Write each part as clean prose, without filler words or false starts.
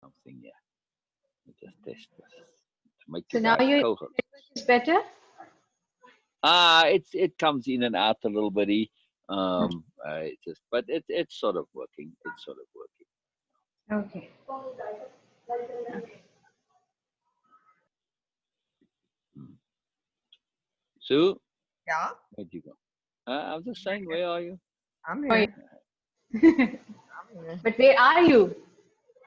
something. Yeah, we just test this to make So you now guys your co-host. network is better? It comes in and out a little bitty. But it's sort of working. It's sort of working. Okay. Mm. Sue, Yeah, where'd you go? I was just saying, where are you? I'm Oh, here. yeah. I'm here. But where are you?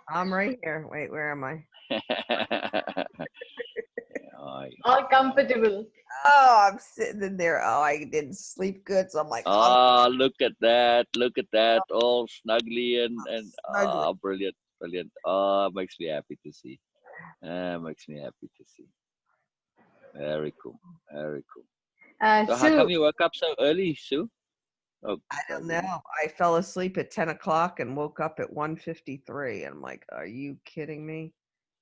I'm right here. Wait, where am I? Are you? All comfortable. Oh, I'm sitting in there. Oh, I didn't sleep good, so I'm like, oh, Oh, look at that! Look at that! All snuggly and snuggly. brilliant, brilliant. Oh, makes me happy to see. Makes me happy to see. Very cool. Very cool. So how Sue, come you woke up so early, Sue? Oh, I don't Beena. know. I fell asleep at 10 o'clock and woke up at 1:53. I'm like, are you kidding me?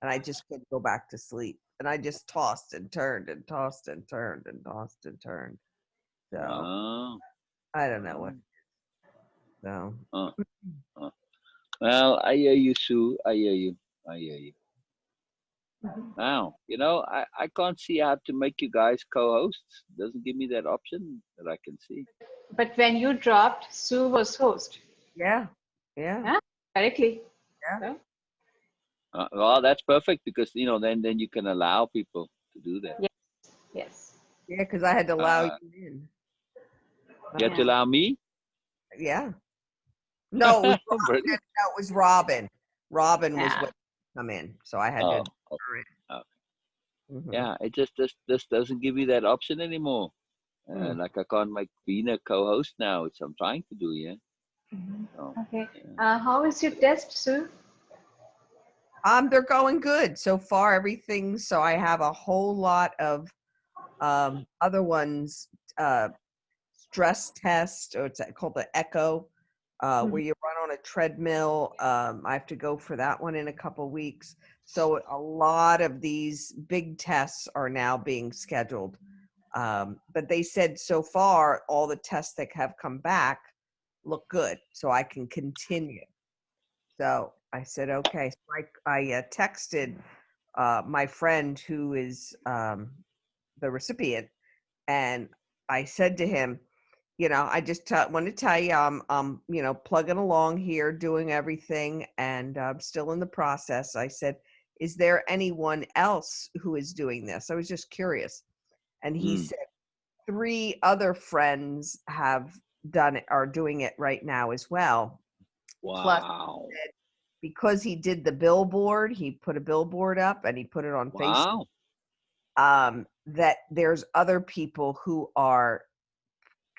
And I just couldn't go back to sleep. And I just tossed and turned and tossed and turned and tossed and turned. So Oh, I don't know what. oh, So oh, oh. Well, I hear you, Sue. I hear you. I hear you. Now, I can't see how to make you guys co-hosts. Doesn't give me that option that I can see. but when you dropped, Sue was host. yeah, yeah, Huh? Correctly. yeah. So, Well, that's perfect because then you can allow people to do that. yes, yes. Yeah, because I had to allow you Uh, in. you have to Yeah. allow me. Yeah. No, it was Brilliant. no, it was Robin. Robin was Yeah. what come in, so I had to. Oh, oh, oh. Mm-hmm. Yeah. It just doesn't give you that option anymore. Hmm. Like I can't make Beena co-host now, which I'm trying to do. Yeah. Mhm. So, Okay. yeah. How is your test, Sue? They're going good so far. Everything. So I have a whole lot of other ones. Stress test, or it's called the Echo, Mhm. where you run on a treadmill. I have to go for that one in a couple weeks. So a lot of these big tests are now being scheduled. But they said so far all the tests that have come back look good, so I can continue. So I said, okay. So I texted my friend who is the recipient, and I said to him, I just want to tell you, I'm plugging along here, doing everything, and I'm still in the process. I said, is there anyone else who is doing this? I was just curious. And he Mm. said, three other friends have done it, are doing it right now as well. Plus, Wow. because he did the billboard, he put a billboard up and he put it on Facebook. Wow. That there's other people who are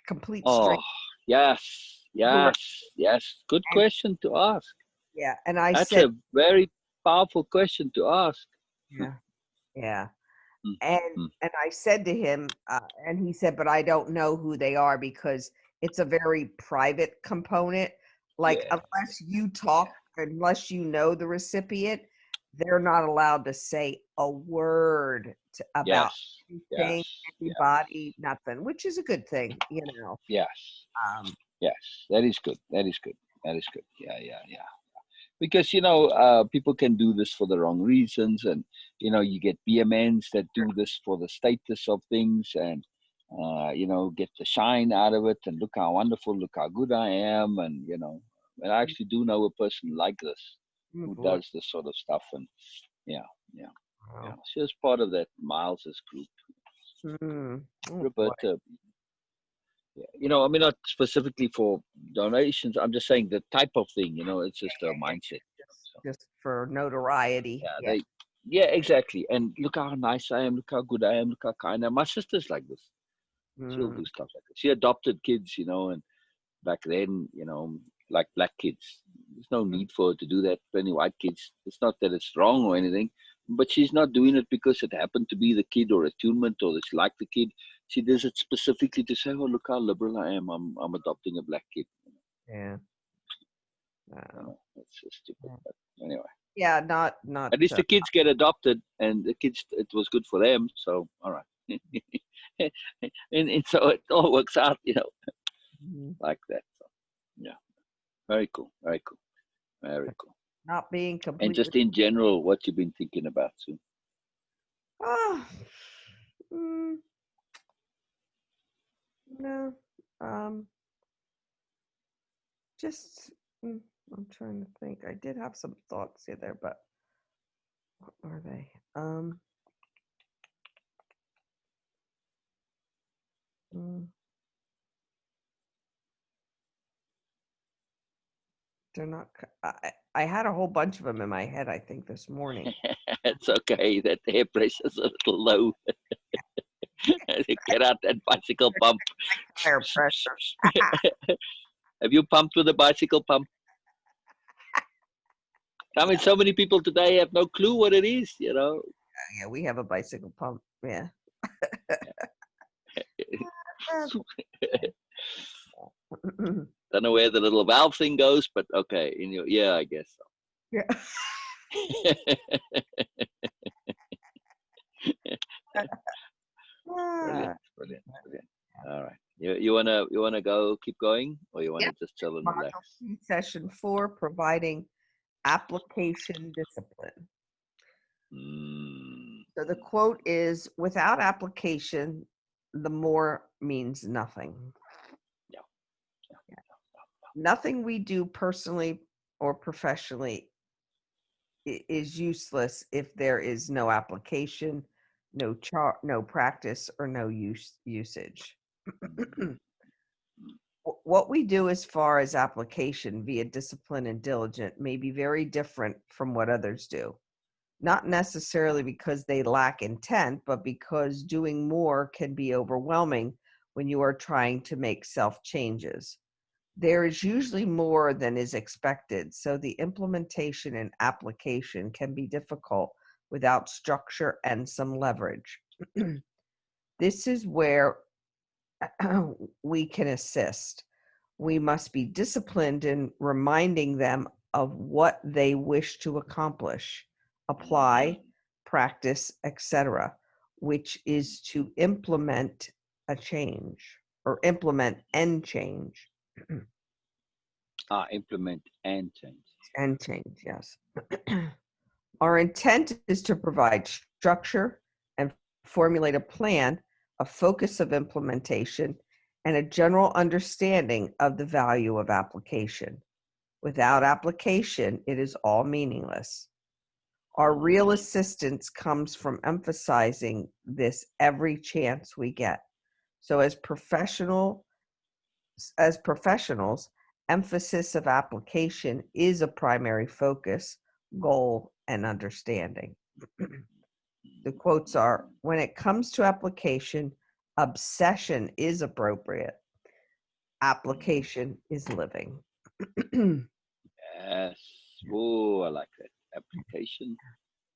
complete Oh, strangers yes. who are, Yes. Yes. Good and question to ask. yeah, and I That's said, a very powerful question to ask. yeah, yeah, Mm, and mm. and I said to him, and he said, but I don't know who they are because it's a very private component. Like Yeah. unless you talk, unless you know the recipient, they're not allowed to say a word about Yes. anything, Yes. Yes. anybody, nothing, which is a good thing. Yes. Um, Yes. That is good. That is good. That is good. Yeah. Yeah. Yeah. Because people can do this for the wrong reasons, and you get BMNs that do this for the status of things, and get the shine out of it, and look how wonderful, look how good I am, and I actually do know a person like this oh who boy. does this sort of stuff, and yeah, yeah, yeah. Wow. She was part of that Miles's group, Oh boy. Roberta. Yeah, I mean, not specifically for donations. I'm just saying the type of thing. It's just a mindset. Just for notoriety. Yeah, Yeah. yeah, exactly. And look how nice I am. Look how good I am. Look how kind I am. My sister's like this. She'll Mm, do stuff like this. She adopted kids, and back then, like black kids. There's no mm, need for her to do that for any white kids. It's not that it's wrong or anything, but she's not doing it because it happened to be the kid or attunement or that she liked the kid. She does it specifically to say, "Oh, look how liberal I am. I'm adopting a black kid." yeah. Wow. It's just stupid. But anyway. Yeah, not At least the kids get adopted, and the kids, it was good for them. So, all right. And so it all works out, mhm. like that. So, yeah, very cool, very cool, very cool. not being And completely. just in general, what you've been thinking about, Sue? Ah, mm, no. Um, just mm, I'm trying to think. I did have some thoughts here there, but what are they? Mm, they're not. I had a whole bunch of them in my head, I think, this morning. It's okay that the air pressure's a little low. Get out that bicycle pump. Tire pressure. Have you pumped with a bicycle pump? I mean, so many people today have no clue what it is, you know. Yeah, we have a bicycle pump. Yeah. Don't know where the little valve thing goes, but okay, in your yeah, I guess Yeah. so. Ah, Brilliant. All right, you wanna go keep going, or you wanna Yep. just chill and Module relax? 2, Session 4, providing application discipline. Mm, So the quote is, without application, the more means nothing. yeah. Nothing we do personally or professionally is useless if there is no application, no practice, or no usage. What we do as far as application via discipline and diligent may be very different from what others do. Not necessarily because they lack intent, but because doing more can be overwhelming when you are trying to make self changes. There is usually more than is expected, so the implementation and application can be difficult without structure and some leverage. This is where we can assist. We must be disciplined in reminding them of what they wish to accomplish, apply, practice, etc., which is to implement a change or implement and change. Implement and change. And change, yes. Our intent is to provide structure and formulate a plan, a focus of implementation, and a general understanding of the value of application. Without application, it is all meaningless. Our real assistance comes from emphasizing this every chance we get. So as professionals, emphasis of application is a primary focus, goal, and understanding. The quotes are, when it comes to application, obsession is appropriate. Application is living. Yes. Oh, I like that. Application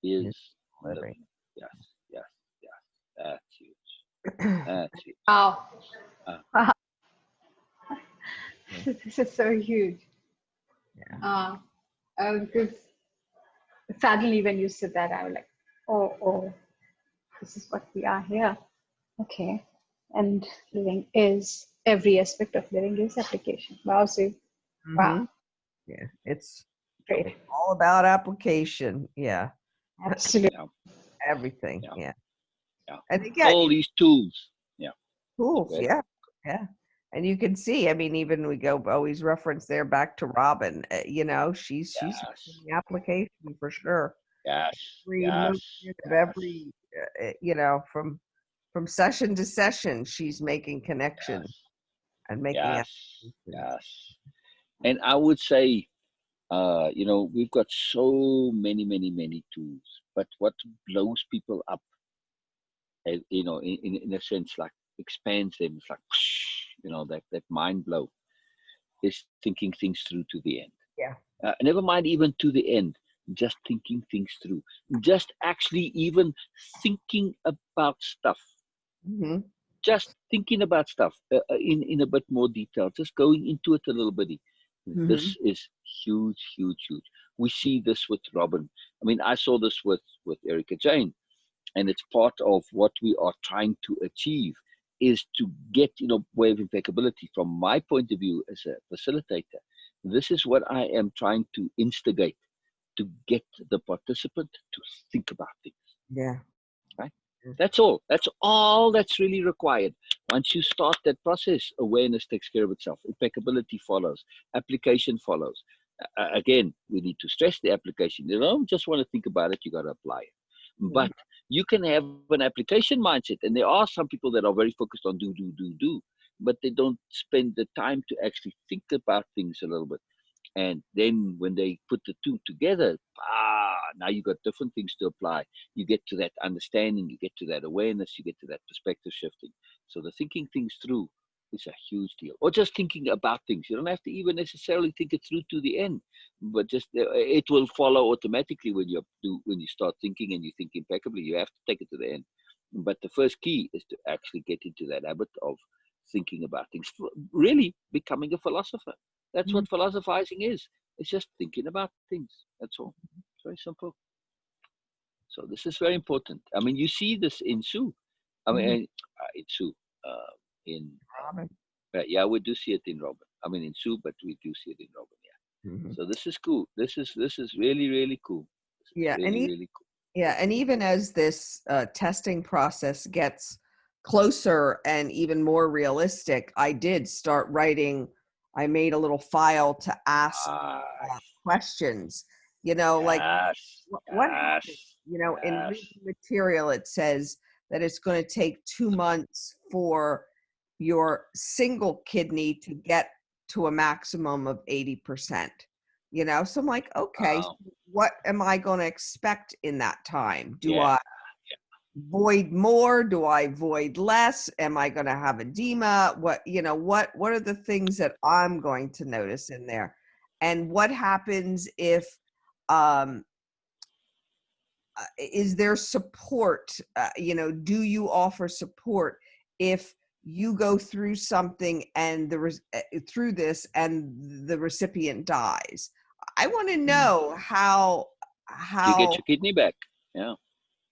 is Living. living. Yes, yes, yes. That's huge. That's huge. Wow. Uh, Wow. This is so huge. Yeah. Because suddenly when you said that, I was like, oh, this is what we are here. Okay. And living is, every aspect of living is application. Wow, Sue. Mhm. Wow. Yeah, it's Great. all about application. Yeah, Absolutely. yeah, everything. yeah, Yeah, yeah. and again, All these tools. Yeah. tools. Good. Yeah, yeah, and you can see. I mean, even we go always reference there back to Robin. You know, she's Yes. making application for sure. Yes. Every Yes. movement of Yes. every, you know, from session to session, she's making connections Yes. and making Yes. applications. Yes. And I would say, we've got so many tools, but what blows people up, in a sense, like expands them, it's like, that mind blow is thinking things through to the end. Yeah. Never mind even to the end, just thinking things through, just actually even thinking about stuff, Mm-hmm. just thinking about stuff in a bit more detail, just going into it a little bit. Mm-hmm. This is huge. We see this with Robin. I mean, I saw this with Erica Jane, and it's part of what we are trying to achieve is to get, wave impeccability. From my point of view as a facilitator, this is what I am trying to instigate to get the participant to think about things. Yeah. Right? That's all. That's all that's really required. Once you start that process, awareness takes care of itself. Impeccability follows. Application follows. Again, we need to stress the application. You don't just want to think about it, you got to apply it. But you can have an application mindset, and there are some people that are very focused on do, but they don't spend the time to actually think about things a little bit. And then when they put the two together, now you got different things to apply. You get to that understanding, you get to that awareness, you get to that perspective shifting. So the thinking things through is a huge deal. Or just thinking about things. You don't have to even necessarily think it through to the end, but just it will follow automatically when you start thinking and you think impeccably. You have to take it to the end. But the first key is to actually get into that habit of thinking about things. Really becoming a philosopher. That's what philosophizing is. It's just thinking about things. That's all. It's very simple. So this is very important. I mean, you see this in Sue. I mean, in Sue, in Robin. yeah, we do see it in Robin. I mean, in Sue, but we do see it in Robin. Yeah. So this is cool. This is really cool. Yeah, really cool. Yeah, and even as this testing process gets closer and even more realistic, I did start writing. I made a little file to ask questions. Like what happens? In reading material, it says that it's going to take 2 months for your single kidney to get to a maximum of 80%. So I'm like, okay, what am I going to expect in that time? Do I void more? Do I void less? Am I going to have edema? What are the things that I'm going to notice in there? And what happens if, is there support? Do you offer support if you go through something and through this and the recipient dies? I want to know how you get your kidney back.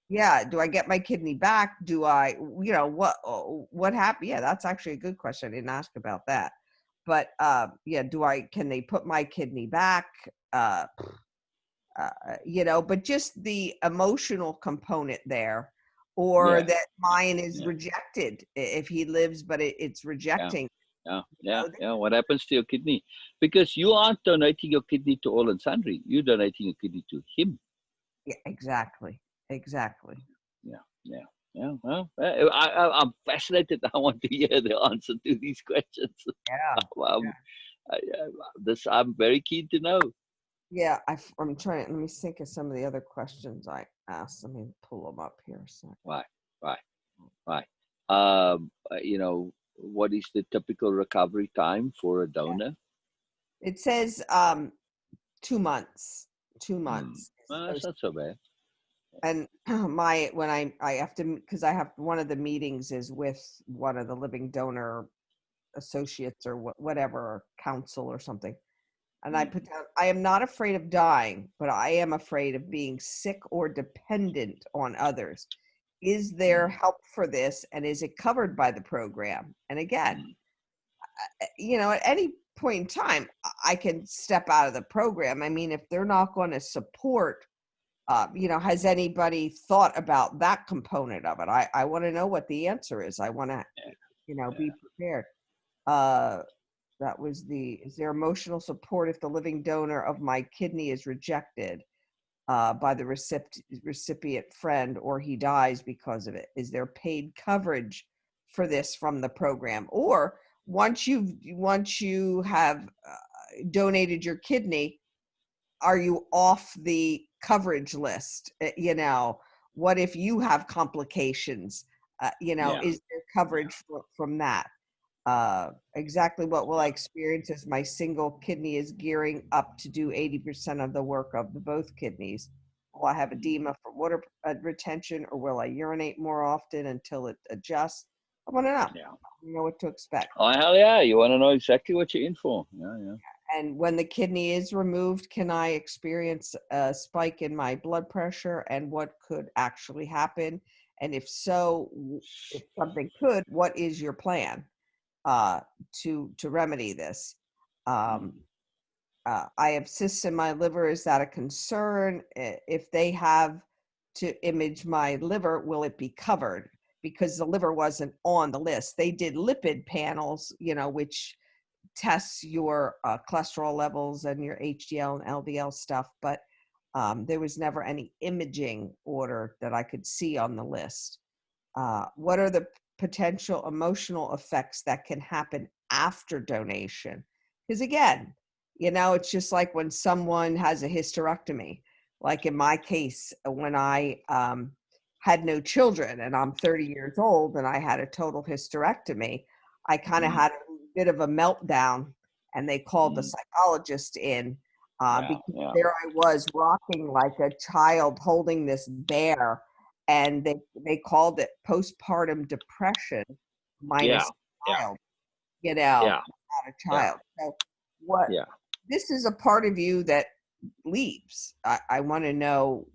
Yeah. Do I get my kidney back? Do I, what happened? Yeah, that's actually a good question. I didn't ask about that. But can they put my kidney back? But just the emotional component there, or that mine is rejected if he lives, but it's rejecting. Yeah. What happens to your kidney? Because you aren't donating your kidney to all and sundry. You're donating your kidney to him. Yeah, exactly. Yeah. Well, I'm fascinated. I want to hear the answer to these questions. I'm very keen to know. Yeah, I'm trying. Let me think of some of the other questions I asked. Let me pull them up here a second. Right. What is the typical recovery time for a donor? It says 2 months. 2 months. Well, that's not so bad. And when I have to, because I have one of the meetings is with one of the living donor associates or whatever, council or something. And I put down, I am not afraid of dying, but I am afraid of being sick or dependent on others. Is there help for this? And is it covered by the program? And again, at any point in time, I can step out of the program. I mean, if they're not going to support, has anybody thought about that component of it? I want to know what the answer is. I want to, be prepared. That was is there emotional support if the living donor of my kidney is rejected by the recipient friend, or he dies because of it? Is there paid coverage for this from the program? Or once you have donated your kidney, are you off the coverage list? What if you have complications? Is there coverage from that? Exactly what will I experience as my single kidney is gearing up to do 80% of the work of both kidneys? Will I have edema from water retention, or will I urinate more often until it adjusts? I want to know. You know what to expect. Oh, hell yeah. You want to know exactly what you're in for. Yeah. And when the kidney is removed, can I experience a spike in my blood pressure, and what could actually happen? And if so, if something could, what is your plan to remedy this? I have cysts in my liver. Is that a concern? If they have to image my liver, will it be covered? Because the liver wasn't on the list. They did lipid panels, which tests your cholesterol levels and your HDL and LDL stuff, but there was never any imaging order that I could see on the list. What are the potential emotional effects that can happen after donation? Because again, it's just like when someone has a hysterectomy. Like in my case, when I had no children and I'm 30 years old and I had a total hysterectomy, I kind of had a bit of a meltdown, and they called the psychologist in because there I was rocking like a child holding this bear, and they called it postpartum depression minus child, not a child. So what? This is a part of you that leaves. I want to know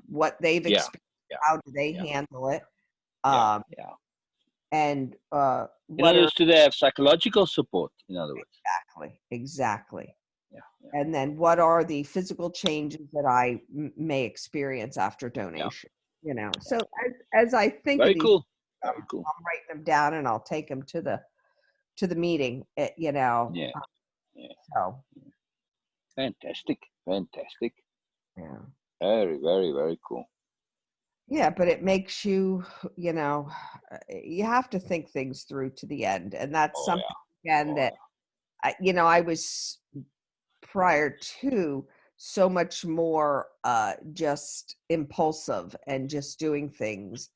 what they've experienced. How do they handle it? And in other words, do they have psychological support? In other words, exactly. And then what are the physical changes that I may experience after donation? So as I think very of these, cool. I'm writing them down and I'll take them to the meeting. So fantastic. Yeah. Very, very, very cool. Yeah, but it makes you, you have to think things through to the end, and that's something again that I was prior to so much more just impulsive and just doing things.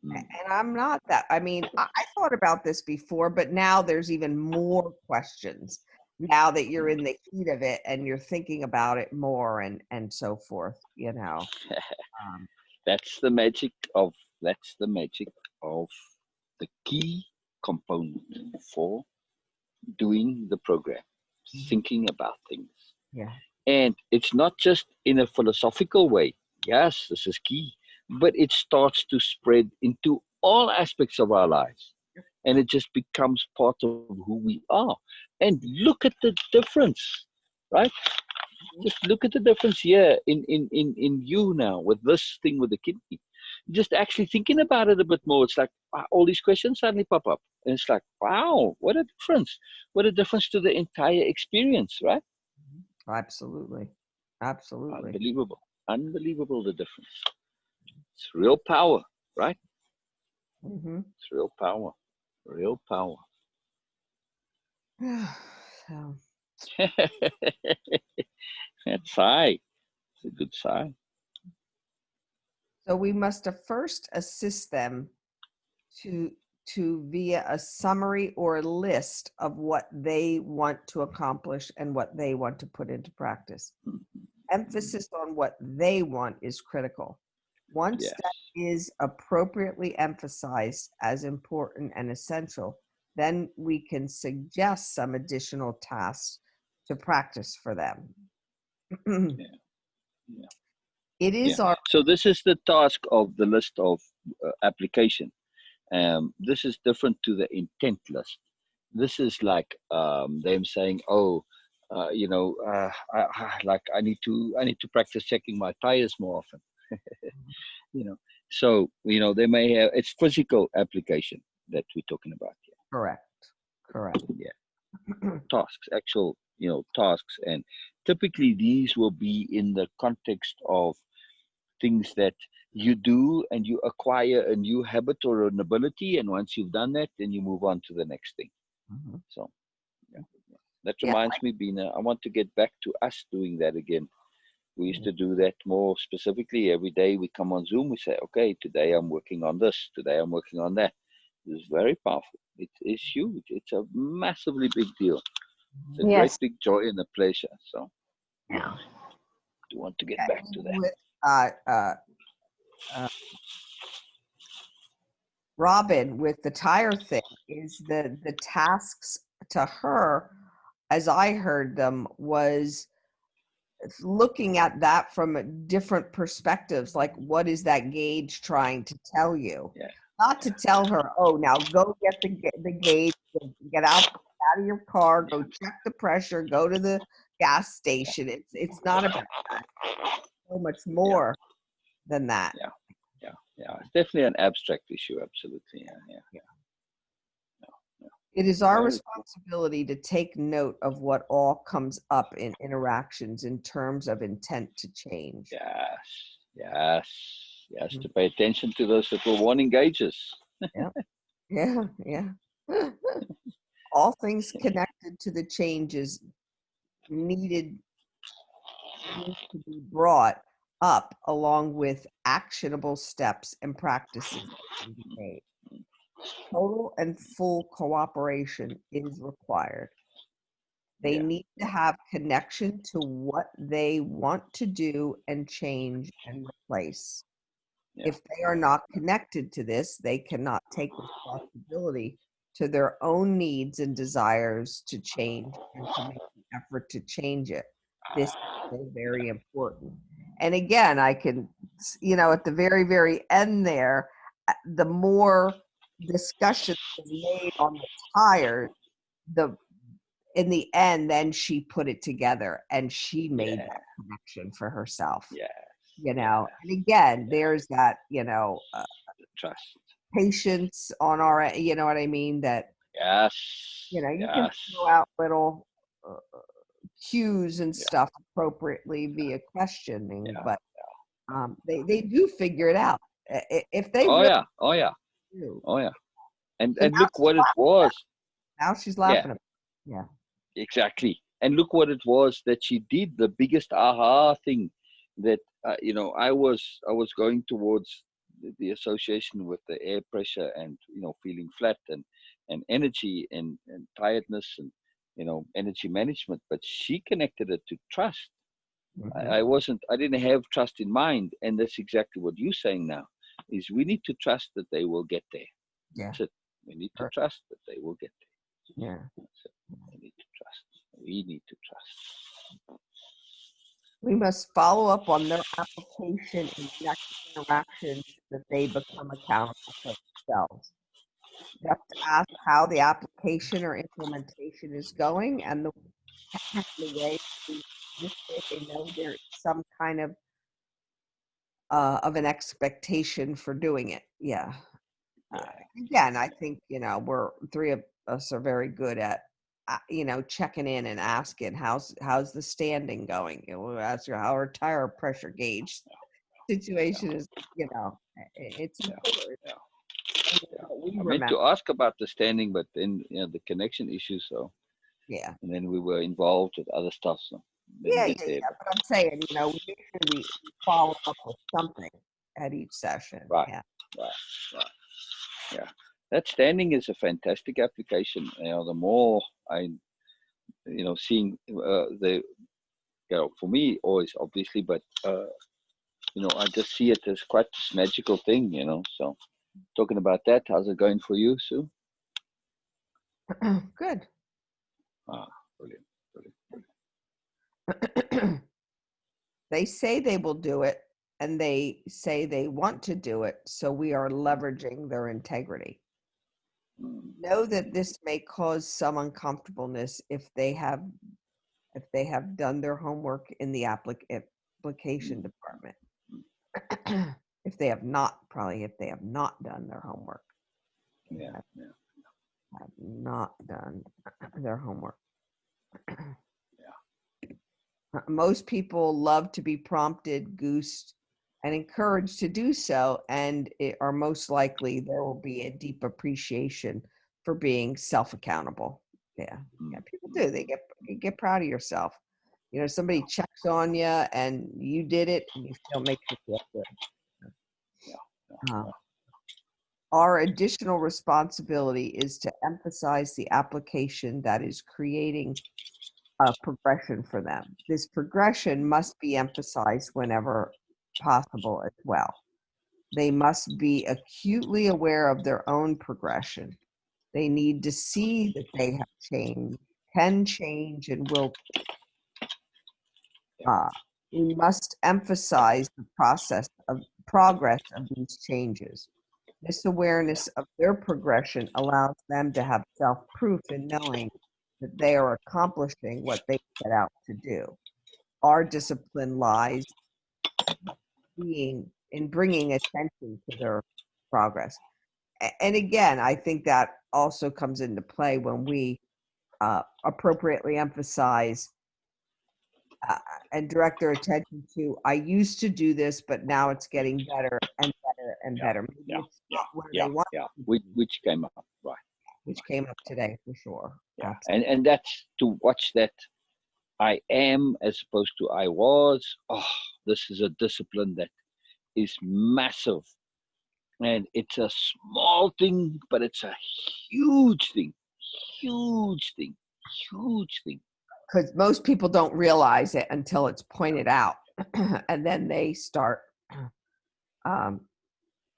And I'm not that. I mean, I thought about this before, but now there's even more questions now that you're in the heat of it and you're thinking about it more and so forth, That's the magic of the key component for doing the program, thinking about things. Yeah. And it's not just in a philosophical way. Yes, this is key, but it starts to spread into all aspects of our lives. And it just becomes part of who we are. And look at the difference, right? Just look at the difference here in you now with this thing with the kidney. Just actually thinking about it a bit more, it's like all these questions suddenly pop up. And it's like, wow, what a difference. What a difference to the entire experience, right? Absolutely. Unbelievable the difference. It's real power, right? It's real power. So. That sigh. It's a good sigh. So we must first assist them to via a summary or a list of what they want to accomplish and what they want to put into practice. Emphasis on what they want is critical. Once that is appropriately emphasized as important and essential, then we can suggest some additional tasks to practice for them. It is our. So this is the task of the list of application. This is different to the intent list. This is like them saying, "Oh, I need to practice checking my tires more often." So they may have, it's physical application that we're talking about here. Correct. Yeah. Tasks, actual tasks, and typically these will be in the context of things that you do and you acquire a new habit or an ability, and once you've done that, then you move on to the next thing. So that reminds me, Beena, I want to get back to us doing that again. We used to do that more specifically. Every day we come on Zoom, we say, okay, today I'm working on this, today I'm working on that. It's very powerful. It is huge. It's a massively big deal. It's a great big joy and a pleasure. So I want to get back to that. Robin, with the tire thing, is the tasks to her, as I heard them, was looking at that from different perspectives. Like, what is that gauge trying to tell you? Not to tell her, oh, now go get the gauge, get out of your car, go check the pressure, go to the gas station. It's not about that. It's so much more than that. Yeah. It's definitely an abstract issue. Absolutely. Yeah. It is our Very responsibility to take note of what all comes up in interactions in terms of intent to change. Yes. To pay attention to those little warning gauges. Yeah. All things connected to the changes need to be brought up along with actionable steps and practices that can be made. Total and full cooperation is required. They Yeah. need to have connection to what they want to do and change and replace. Yeah. If they are not connected to this, they cannot take responsibility to their own needs and desires to change and to make an effort to change it. This is so very important. And again, I can, at the very, very end there, the more discussion is made on the tires, in the end, then she put it together and she made that connection for herself. And again, there's that, Trust. patience on our, you know what I mean? That, you can throw out little cues and stuff appropriately via questioning, but they do figure it out. If they really do. And So look what it was. now she's laughing at me. Yeah. Exactly. And look what it was that she did. The biggest aha thing that I was going towards the association with the air pressure and feeling flat and energy and tiredness and energy management. But she connected it to trust. Mm-hmm. I didn't have trust in mind, and that's exactly what you're saying now. Is we need to trust that they will get there. Yeah. That's it. We need to trust that they will get there. Yeah. That's it. We need to trust. We need to trust. We must follow up on their application in next interactions that they become accountable for themselves. You have to ask how the application or implementation is going and the way this way they know there's some kind of an expectation for doing it. Yeah. Again, I think we're three of us are very good at checking in and asking how's the standing going. We'll ask her how her tire pressure gauge situation is. It's important. I meant to ask about the standing, but then the connection issue. So and then we were involved with other stuff. So yeah. But I'm saying, we make sure we follow up with something at each session. Right. Yeah. That standing is a fantastic application. The more I, seeing the, for me always obviously, but I just see it as quite this magical thing. So talking about that, how's it going for you, Sue? Good. Brilliant. They say they will do it, and they say they want to do it, so we are leveraging their integrity. Know that this may cause some uncomfortableness if they have done their homework in the application department. If they have not done their homework. Have not done their homework. Most people love to be prompted, goosed, and encouraged to do so, and are most likely there will be a deep appreciation for being self-accountable. Yeah, people do. They get proud of yourself. Somebody checks on you, and you did it, and you still make you feel good. Our additional responsibility is to emphasize the application that is creating a progression for them. This progression must be emphasized whenever possible as well. They must be acutely aware of their own progression. They need to see that they have changed, can change, and will. We must emphasize the progress of these changes. This awareness of their progression allows them to have self-proof in knowing that they are accomplishing what they set out to do. Our discipline lies in bringing attention to their progress. And again, I think that also comes into play when we appropriately emphasize and direct their attention to, I used to do this, but now it's getting better and better and better. Maybe it's not where they want it to be, which came up, right. which came up today for sure. Yeah, and that's to watch that I am as opposed to I was. Oh, this is a discipline that is massive. And it's a small thing, but it's a huge thing. Huge thing. Huge thing. Because most people don't realize it until it's pointed out. And then they start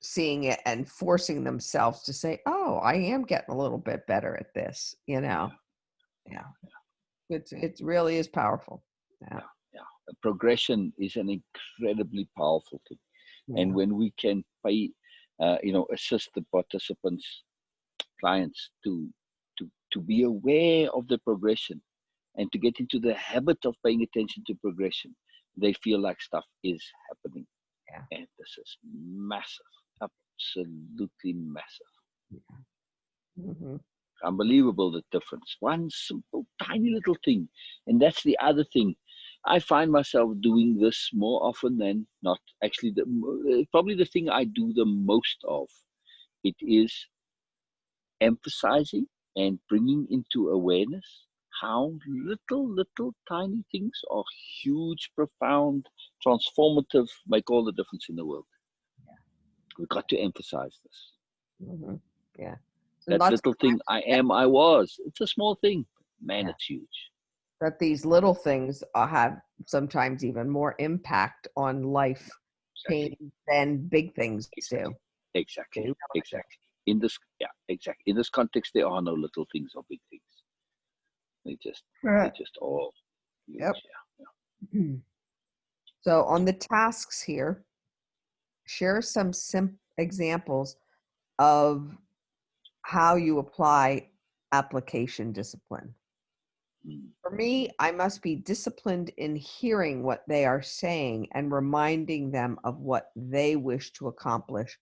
seeing it and forcing themselves to say, oh, I am getting a little bit better at this, you know. Yeah. It really is powerful. Yeah. Progression is an incredibly powerful thing. Yeah. And when we can pay, assist the participants, clients to be aware of the progression and to get into the habit of paying attention to progression, they feel like stuff is happening. Yeah. And this is massive, absolutely massive. Yeah. Mm-hmm. Unbelievable, the difference. One simple, tiny little thing. And that's the other thing. I find myself doing this more often than not. Actually, probably the thing I do the most of, it is emphasizing and bringing into awareness how little tiny things are huge, profound, transformative, make all the difference in the world. Yeah. We've got to emphasize this. Mm-hmm. Yeah. So that little thing, I am, I was. It's a small thing. Man, Yeah. It's huge. That these little things have sometimes even more impact on life change than big things do. Exactly. In this, exactly. In this context, there are no little things or big things. They just all huge. Yep. Yeah. So on the tasks here, share some examples of how you apply application discipline. For me, I must be disciplined in hearing what they are saying and reminding them of what they wish to accomplish,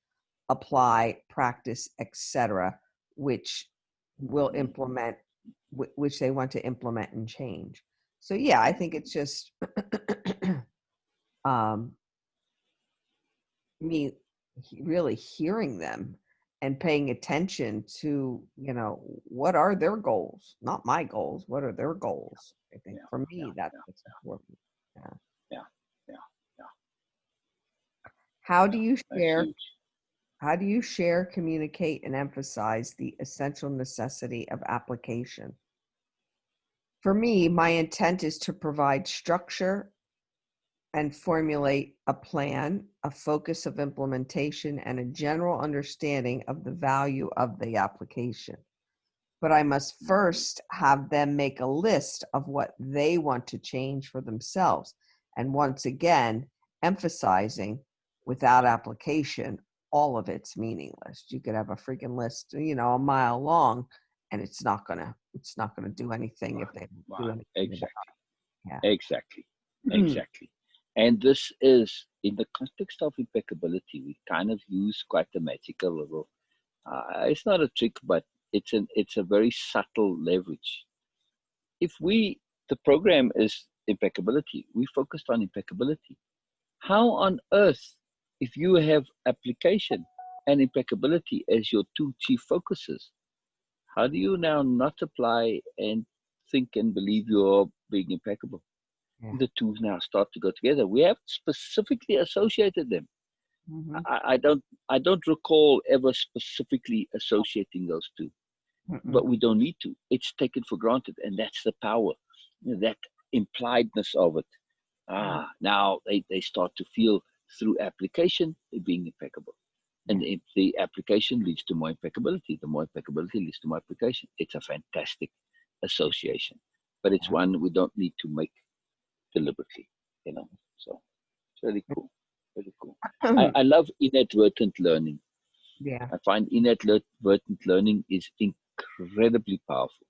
apply, practice, etc., which will implement, which they want to implement and change. So yeah, I think it's just me really hearing them and paying attention to, what are their goals, not my goals, what are their goals. I think for me that's important. How do you share, communicate, and emphasize the essential necessity of application? For me, my intent is to provide structure and formulate a plan, a focus of implementation, and a general understanding of the value of the application. But I must first have them make a list of what they want to change for themselves. And once again, emphasizing without application, all of it's meaningless. You could have a freaking list, a mile long, and it's not gonna do anything if they don't do anything. Exactly. And this is, in the context of impeccability, we kind of use quite a magical little, it's not a trick, but it's a very subtle leverage. If the program is impeccability, we focused on impeccability. How on earth, if you have application and impeccability as your two chief focuses, how do you now not apply and think and believe you're being impeccable? Yeah. The two now start to go together. We have specifically associated them. Mm-hmm. I don't recall ever specifically associating those two, but we don't need to. It's taken for granted, and that's the power, that impliedness of it. Now they start to feel through application they're being impeccable, and if the application leads to more impeccability, the more impeccability leads to more application. It's a fantastic association, but it's one we don't need to make deliberately, so it's really cool. I love inadvertent learning. I find inadvertent learning is incredibly powerful.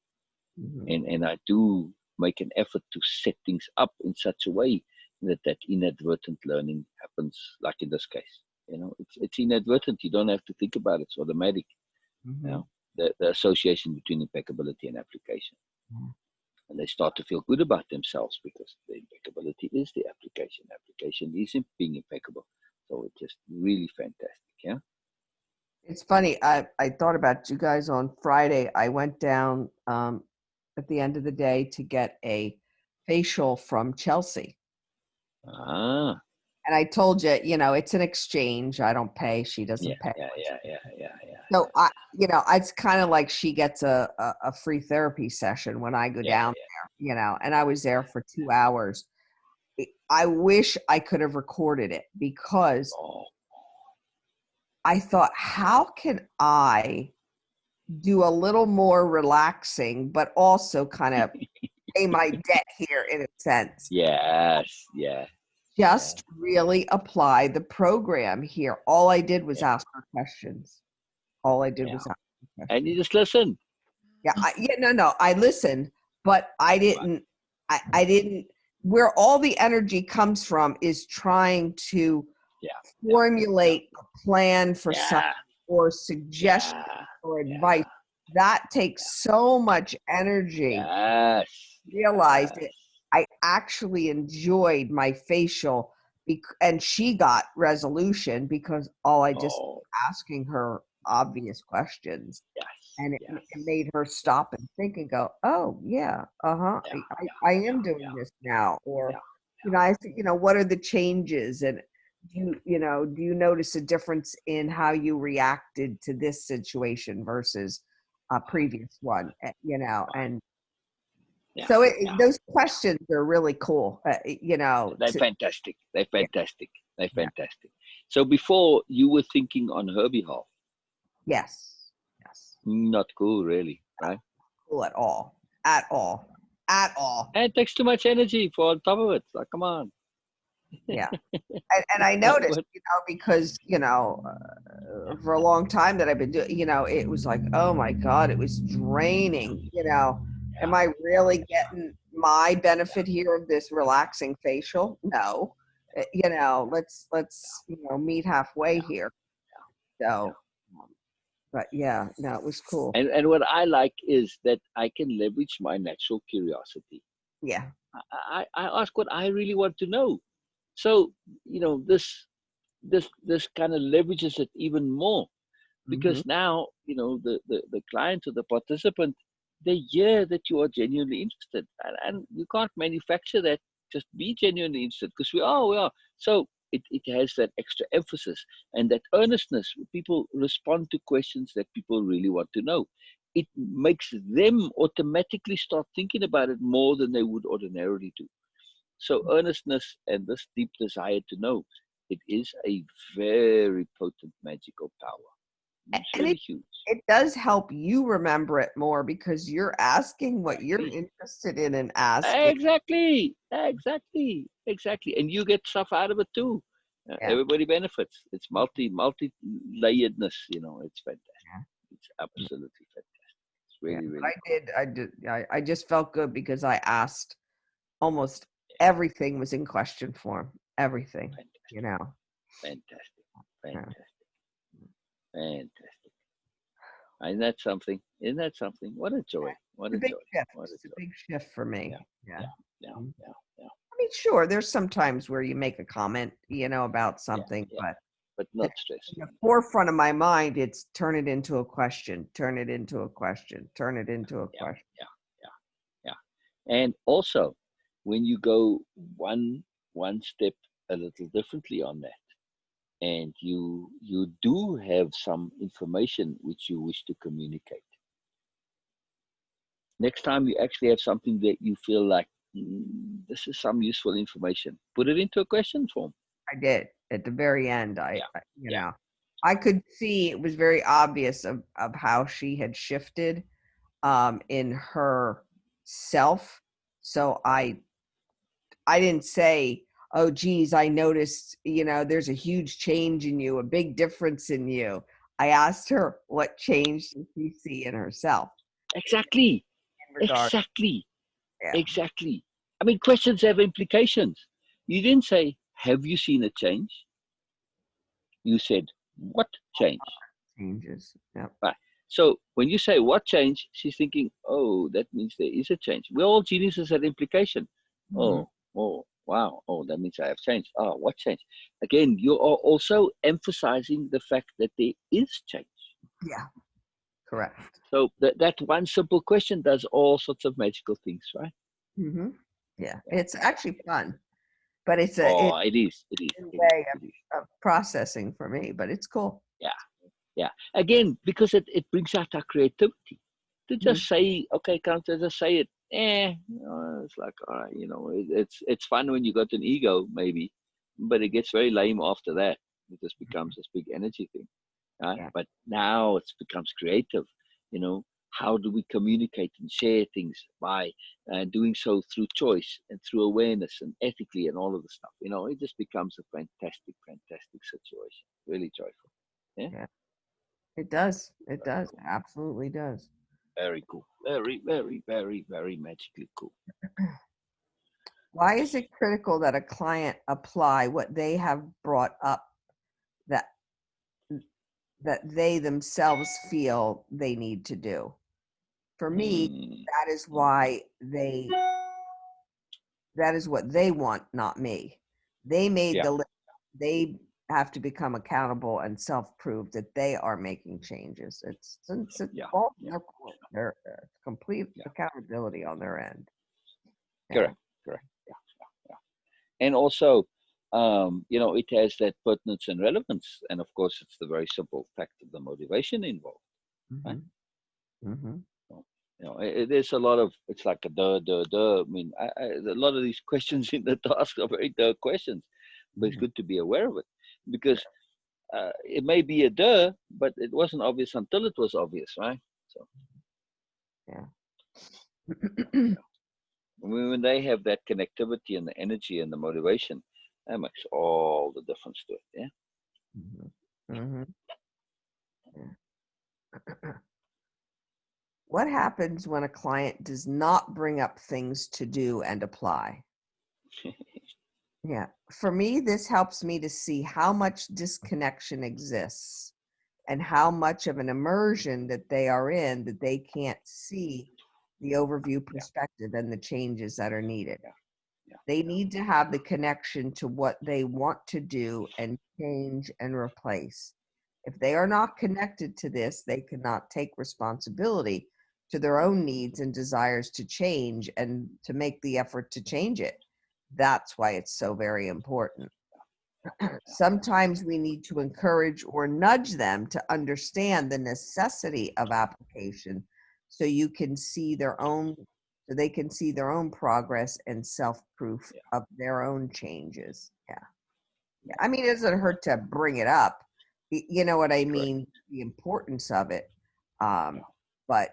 Mhm. And I do make an effort to set things up in such a way that inadvertent learning happens, like in this case. It's inadvertent. You don't have to think about it. It's automatic. You Mhm. know, the association between impeccability and application. And they start to feel good about themselves because the impeccability is the application. Application is being impeccable. So it's just really fantastic. Yeah. It's funny. I thought about you guys on Friday. I went down at the end of the day to get a facial from Chelsea. Ah, And I told you, it's an exchange. I don't pay. She yeah, doesn't pay. yeah, yeah, yeah, yeah, yeah, So it's kind of like she gets a free therapy session when I go yeah, down yeah. there, and I was there for 2 hours. I wish I could have recorded it because Oh, I thought, how can I do a little more relaxing, but also kind of pay my debt here in a sense? yes, yeah, yeah, Just really apply the program here. All I did was yeah, ask her questions. All I did yeah. was ask her And you questions. just listen. Yeah, no. I listened, but I Right. didn't. I didn't. Where all the energy comes from is trying to Yeah, yeah, yeah, formulate a plan for something yeah, or suggestion yeah, or yeah, advice. That takes so much energy. yes, Realized yes. it. I actually enjoyed my facial, and she got resolution because all I just Oh, asking her obvious questions, yes, and it yes. made her stop and think and go, "Oh yeah, Yeah, I yeah, am yeah, doing this now." Or, yeah, I think, what are the changes, and do you notice a difference in how you reacted to this situation versus a previous one? And yeah, so yeah. those questions are really cool. They're fantastic. They're Yeah, fantastic. They're yeah, fantastic. So before you were thinking on her behalf, yes, yes, not cool, really, right? cool at all, at all. And it takes too much energy for on top of it. Like, come on. Yeah. And I noticed, What? because for a long time that I've been doing, it was like, oh my God, it was draining. Am Yeah, I yeah, really getting my benefit here of this relaxing facial? No. Let's meet halfway yeah, here. yeah. So, but yeah, no, it was cool. And what I like is that I can leverage my natural curiosity. Yeah. I ask what I really want to know. So, this kind of leverages it even more, Hmm. because now, the client or the participant, they hear that you are genuinely interested, and you can't manufacture that. Just be genuinely interested, because we are. So it has that extra emphasis and that earnestness. People respond to questions that people really want to know. It makes them automatically start thinking about it more than they would ordinarily do. So earnestness and this deep desire to know, it is a very potent magical power. It's And really huge. it does help you remember it more because you're asking what you're Exactly. interested in and asking. Exactly. And you get stuff out of it too. Yeah. Everybody benefits. It's multi layeredness. It's fantastic. It's Yeah. absolutely fantastic. It's Yeah, really, but really cool. I just felt good because I asked almost everything was in question form. Everything, you Fantastic. know. Fantastic. Yeah. Fantastic. Fantastic. Isn't that something? Isn't that something? What a joy. What It's a a big joy. shift. What a It's a joy. big shift for Yeah. me. Yeah. Yeah. Yeah. Mm. Yeah. Yeah. I mean, sure, there's some times where you make a comment, about Yeah. something, Yeah. but But in not stressing the on it. forefront of my mind, it's turn it into a question, turn it into a question, turn it into a Yeah. question. Yeah. Yeah. Yeah. And also, when you go one step a little differently on that, and you do have some information which you wish to communicate, next time you actually have something that you feel like, this is some useful information, put it into a question form. I did at the very end. Yeah. Yeah. I could see it was very obvious of how she had shifted in her self. So I didn't say, "Oh, geez, I noticed, there's a huge change in you, a big difference in you." I asked her what change did she see in herself. Exactly. regard. Exactly. Yeah. Exactly. I mean, questions have implications. You didn't say, have you seen a change? You said, what change? Changes. Yep. Right. So when you say what change, she's thinking, oh, that means there is a change. We're all geniuses at implication. Mhm. Oh, wow. Oh, that means I have changed. Oh, what change? Again, you are also emphasizing the fact that there is change. Yeah. Correct. So that one simple question does all sorts of magical things, right? Hmm. Yeah. It's actually fun, but it's a Oh, it is. It is. It is. way It is. of processing for me, but it's cool. Yeah. Yeah. Again, because it brings out our creativity. To Mhm. just say, okay, can't I just say it? It's like, all right, it's fun when you got an ego, maybe, but it gets very lame after that. It just becomes this big energy thing, right? Yeah. But now it becomes creative. You know, how do we communicate and share things by doing so through choice and through awareness and ethically and all of the stuff? It just becomes a fantastic, fantastic situation. Really joyful. Yeah. Yeah. It does. It does. It absolutely does. Very cool. Very, very, very, very magically cool. Why is it critical that a client apply what they have brought up that that they themselves feel they need to do? For me, Mm, that is why that is what they want, not me. They made yeah, the list. They have to become accountable and self-prove that they are making changes. It's yeah, all yeah, their complete yeah. accountability on their end. Yeah. Correct, correct. Yeah, yeah, yeah. And also, it has that pertinence and relevance. And of course, it's the very simple fact of the motivation involved. Right? Hmm. Hmm. So, there's a lot of, it's like a duh, duh, duh. I mean, a lot of these questions in the task are very duh questions, but it's Hmm. good to be aware of it because it may be a duh, but it wasn't obvious until it was obvious, right? So, Yeah. when they have that connectivity and the energy and the motivation, that makes all the difference to it. Yeah. Hmm. What happens when a client does not bring up things to do and apply? Yeah. For me, this helps me to see how much disconnection exists and how much of an immersion that they are in that they can't see the overview Yeah. perspective and the changes that are needed. Yeah. Yeah. They need to have the connection to what they want to do and change and replace. If they are not connected to this, they cannot take responsibility to their own needs and desires to change and to make the effort to change it. That's why it's so very important. Sometimes we need to encourage or nudge them to understand the necessity of application so you can see their own so they can see their own progress and self-proof Yeah. of their own changes. Yeah. I mean, it doesn't hurt to bring it up. You know what I Correct. mean? The importance of it. Yeah. But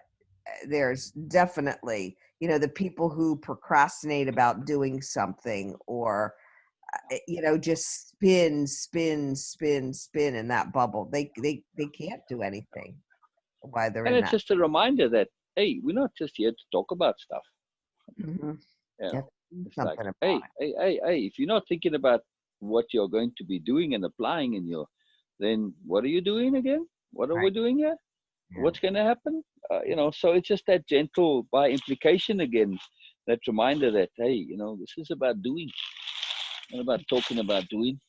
there's definitely, the people who procrastinate about doing something or just spin in that bubble. They can't do anything while they're And in it's that. just a reminder that, hey, we're not just here to talk about stuff. Hmm. You know, it's like, Something about hey, if you're not thinking about what you're going to be doing and applying then what are you doing again? What it. are Right. we doing here? Yeah. What's going to happen? So it's just that gentle, by implication again, that reminder that, hey, this is about doing, not about talking about doing,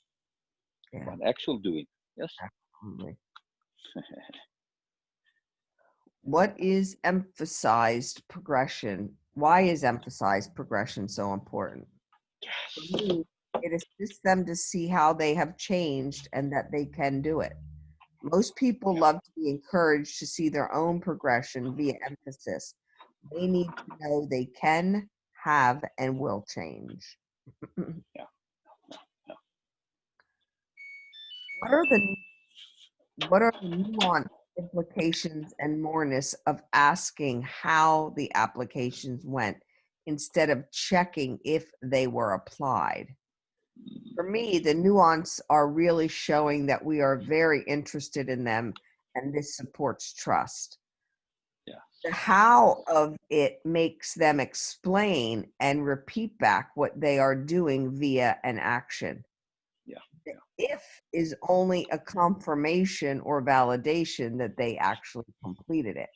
Yeah. about actual doing. Yes. Absolutely. What is emphasized progression? Why is emphasized progression so important? For Yes. me, it assists them to see how they have changed and that they can do it. Most people Yeah. love to be encouraged to see their own progression via emphasis. They need to know they can, have, and will change. Yeah. Yeah. What are the nuanced implications and moreness of asking how the applications went instead of checking if they were applied? For me, the nuance are really showing that we are very interested in them and this supports trust. Yeah. the how of it makes them explain and repeat back what they are doing via an action. Yeah. The if is only a confirmation or validation that they actually completed it.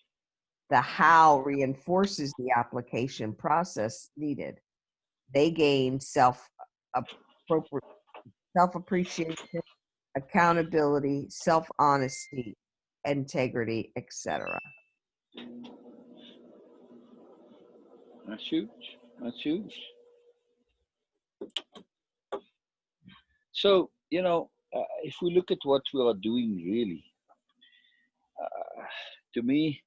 The how reinforces the application process needed. They gain self-appreciation, accountability, self-honesty, integrity, etc. That's huge. That's huge. So, if we look at what we are doing, really, to me,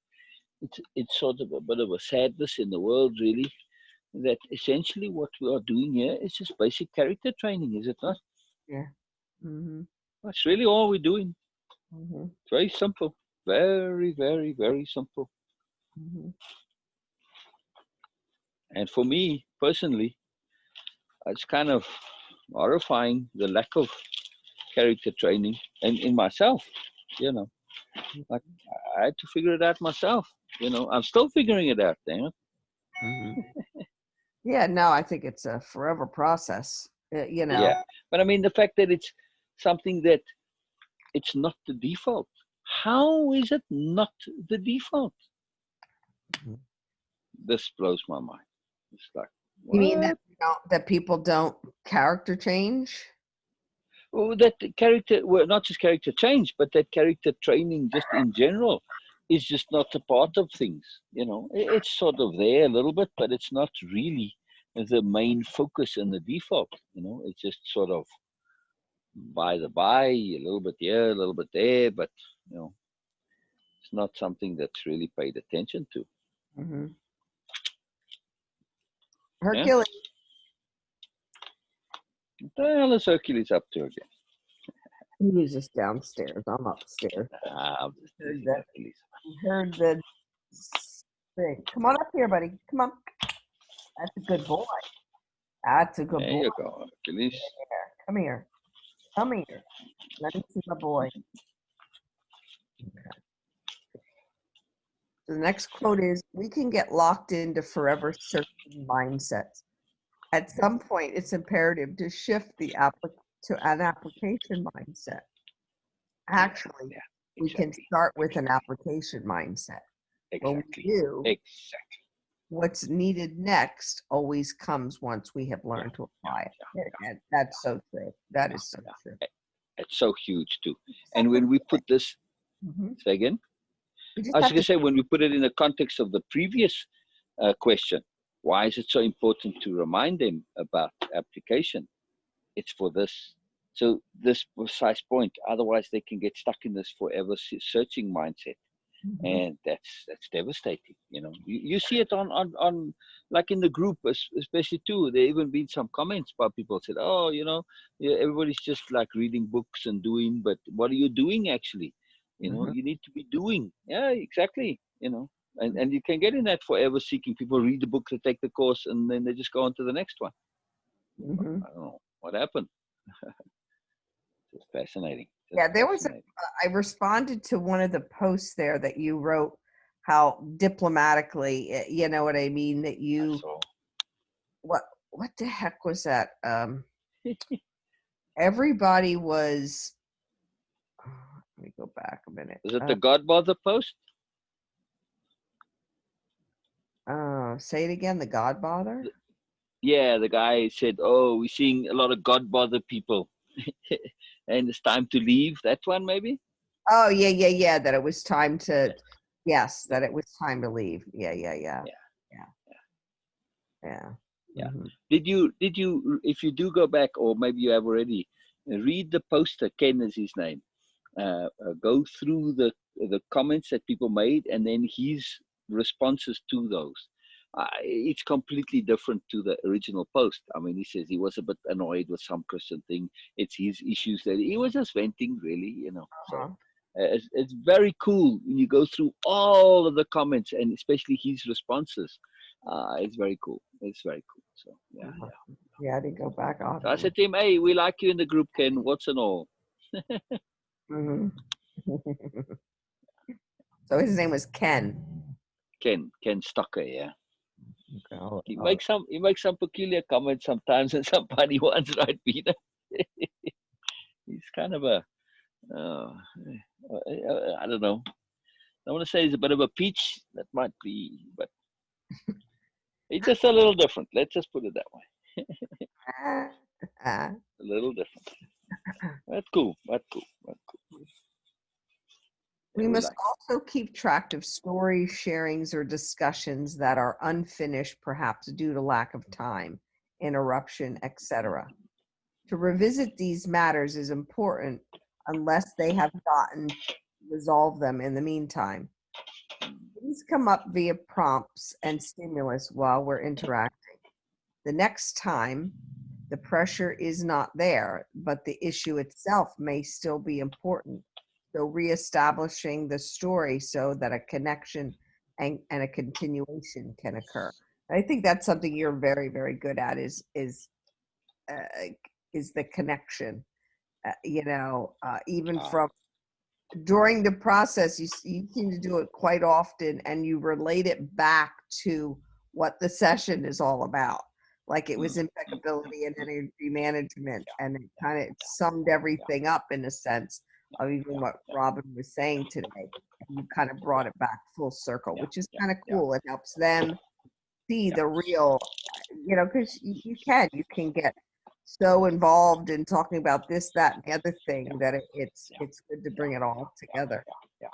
it's sort of a bit of a sadness in the world, really, that essentially what we are doing here is just basic character training, is it not? Yeah. Mm-hmm. That's really all we're doing. Mm-hmm. Very simple. Very, very, very simple. Mm-hmm. And for me, personally, it's kind of horrifying the lack of character training and in myself, you know. Like I had to figure it out myself. I'm still figuring it out, damn it. Mm-hmm. Yeah, no, I think it's a forever process. Yeah. But I mean, the fact that it's something that it's not the default. How is it not the default? Mhm. This blows my mind. It's like, You mean that what? that people don't character change? Well, that character, well, not just character change, but that character training just in general is just not a part of things. It's sort of there a little bit, but it's not really the main focus and the default. It's just sort of by the by, a little bit here, a little bit there, but it's not something that's really paid attention to. Mm-hmm. Yeah, Hercules. what the hell is Hercules up to again? He was just downstairs. I'm upstairs. I'm just Heard teasing that. Hercules. Heard the thing. Come on up here, buddy. Come on. That's a good boy. That's a good There boy. you go, Hercules. Come here. Come here. Let me see my boy. Okay. The next quote is, we can get locked into forever searching mindsets. At some point, it's imperative to shift to an application mindset. Actually, Yeah, we can exactly. start with an application mindset. When we Exactly. do, Exactly. what's needed next always comes once we have Yeah, learned to apply it. yeah, And that's so true. That yeah, is so yeah. true. It's so huge too. And when we put this, Mhm. say again, We just I was have going to. to say, when we put it in the context of the previous question, why is it so important to remind them about application? It's for this. So this precise point. Otherwise, they can get stuck in this forever searching mindset, Mhm. and that's devastating. You see it on like in the group, especially too. There even been some comments by people said, oh, yeah, everybody's just like reading books and doing, but what are you doing actually? Mhm. You need to be doing. Yeah, exactly. And you can get in that forever seeking. People read the book, they take the course, and then they just go on to the next one. Mhm. I don't know what happened. Just fascinating. Just Yeah, there was. fascinating. I responded to one of the posts there that you wrote. How diplomatically, you know what I mean? That you So what the heck was that? Everybody was. Let me go back a minute. is it the Godmother post? Say it again. The God bother. Yeah, the guy said, "Oh, we're seeing a lot of God bother people, and it's time to leave." That one, maybe. Oh yeah, yeah, yeah. That it was time to. Yeah, Yes, yeah, that it was time to leave. Yeah, yeah, yeah, yeah, yeah, yeah. yeah. Mm-hmm. Did you? If you do go back, or maybe you have already, read the poster. Ken is his name. Go through the comments that people made, and then his responses to those. It's completely different to the original post. I mean, he says he was a bit annoyed with some Christian thing. It's his issues that he was just venting, really. So Uh-huh. it's very cool when you go through all of the comments and especially his responses. It's very cool. It's very cool. So yeah, Uh-huh. yeah. Yeah, I didn't go back. I'll have So I to look. said to him, "Hey, we like you in the group, Ken. What's and all." Mhm. So his name was Ken. Ken Stocker, yeah. Okay, He makes some peculiar comments sometimes and some funny ones, right, Peter? He's kind of a uh, I don't know. I want to say he's a bit of a peach. That might be, but he's just a little different. Let's just put it that way. Ah, A little different. That's cool. That's cool. That's cool. we Yeah, we must like. also keep track of stories, sharings, or discussions that are unfinished, perhaps due to lack of time, interruption, etc. To revisit these matters is important unless they have gotten to resolve them in the meantime. These come up via prompts and stimulus while we're interacting. The next time, the pressure is not there, but the issue itself may still be important. So reestablishing the story so that a connection and a continuation can occur. I think that's something you're very, very good at uh, is the connection. Even Ah, from during the process, you seem to do it quite often, and you relate it back to what the session is all about. Like it was mm, impeccability and energy management, and it kind of summed yeah, everything up in a sense of even yeah, what Robin was saying today. And you kind of brought it back full circle, yeah, which is yeah, kind of yeah, cool. It helps them see yeah, the real, because you can get so involved in talking about this, that, and the other thing that it's yeah, it's good to yeah, bring it all yeah, together. yeah,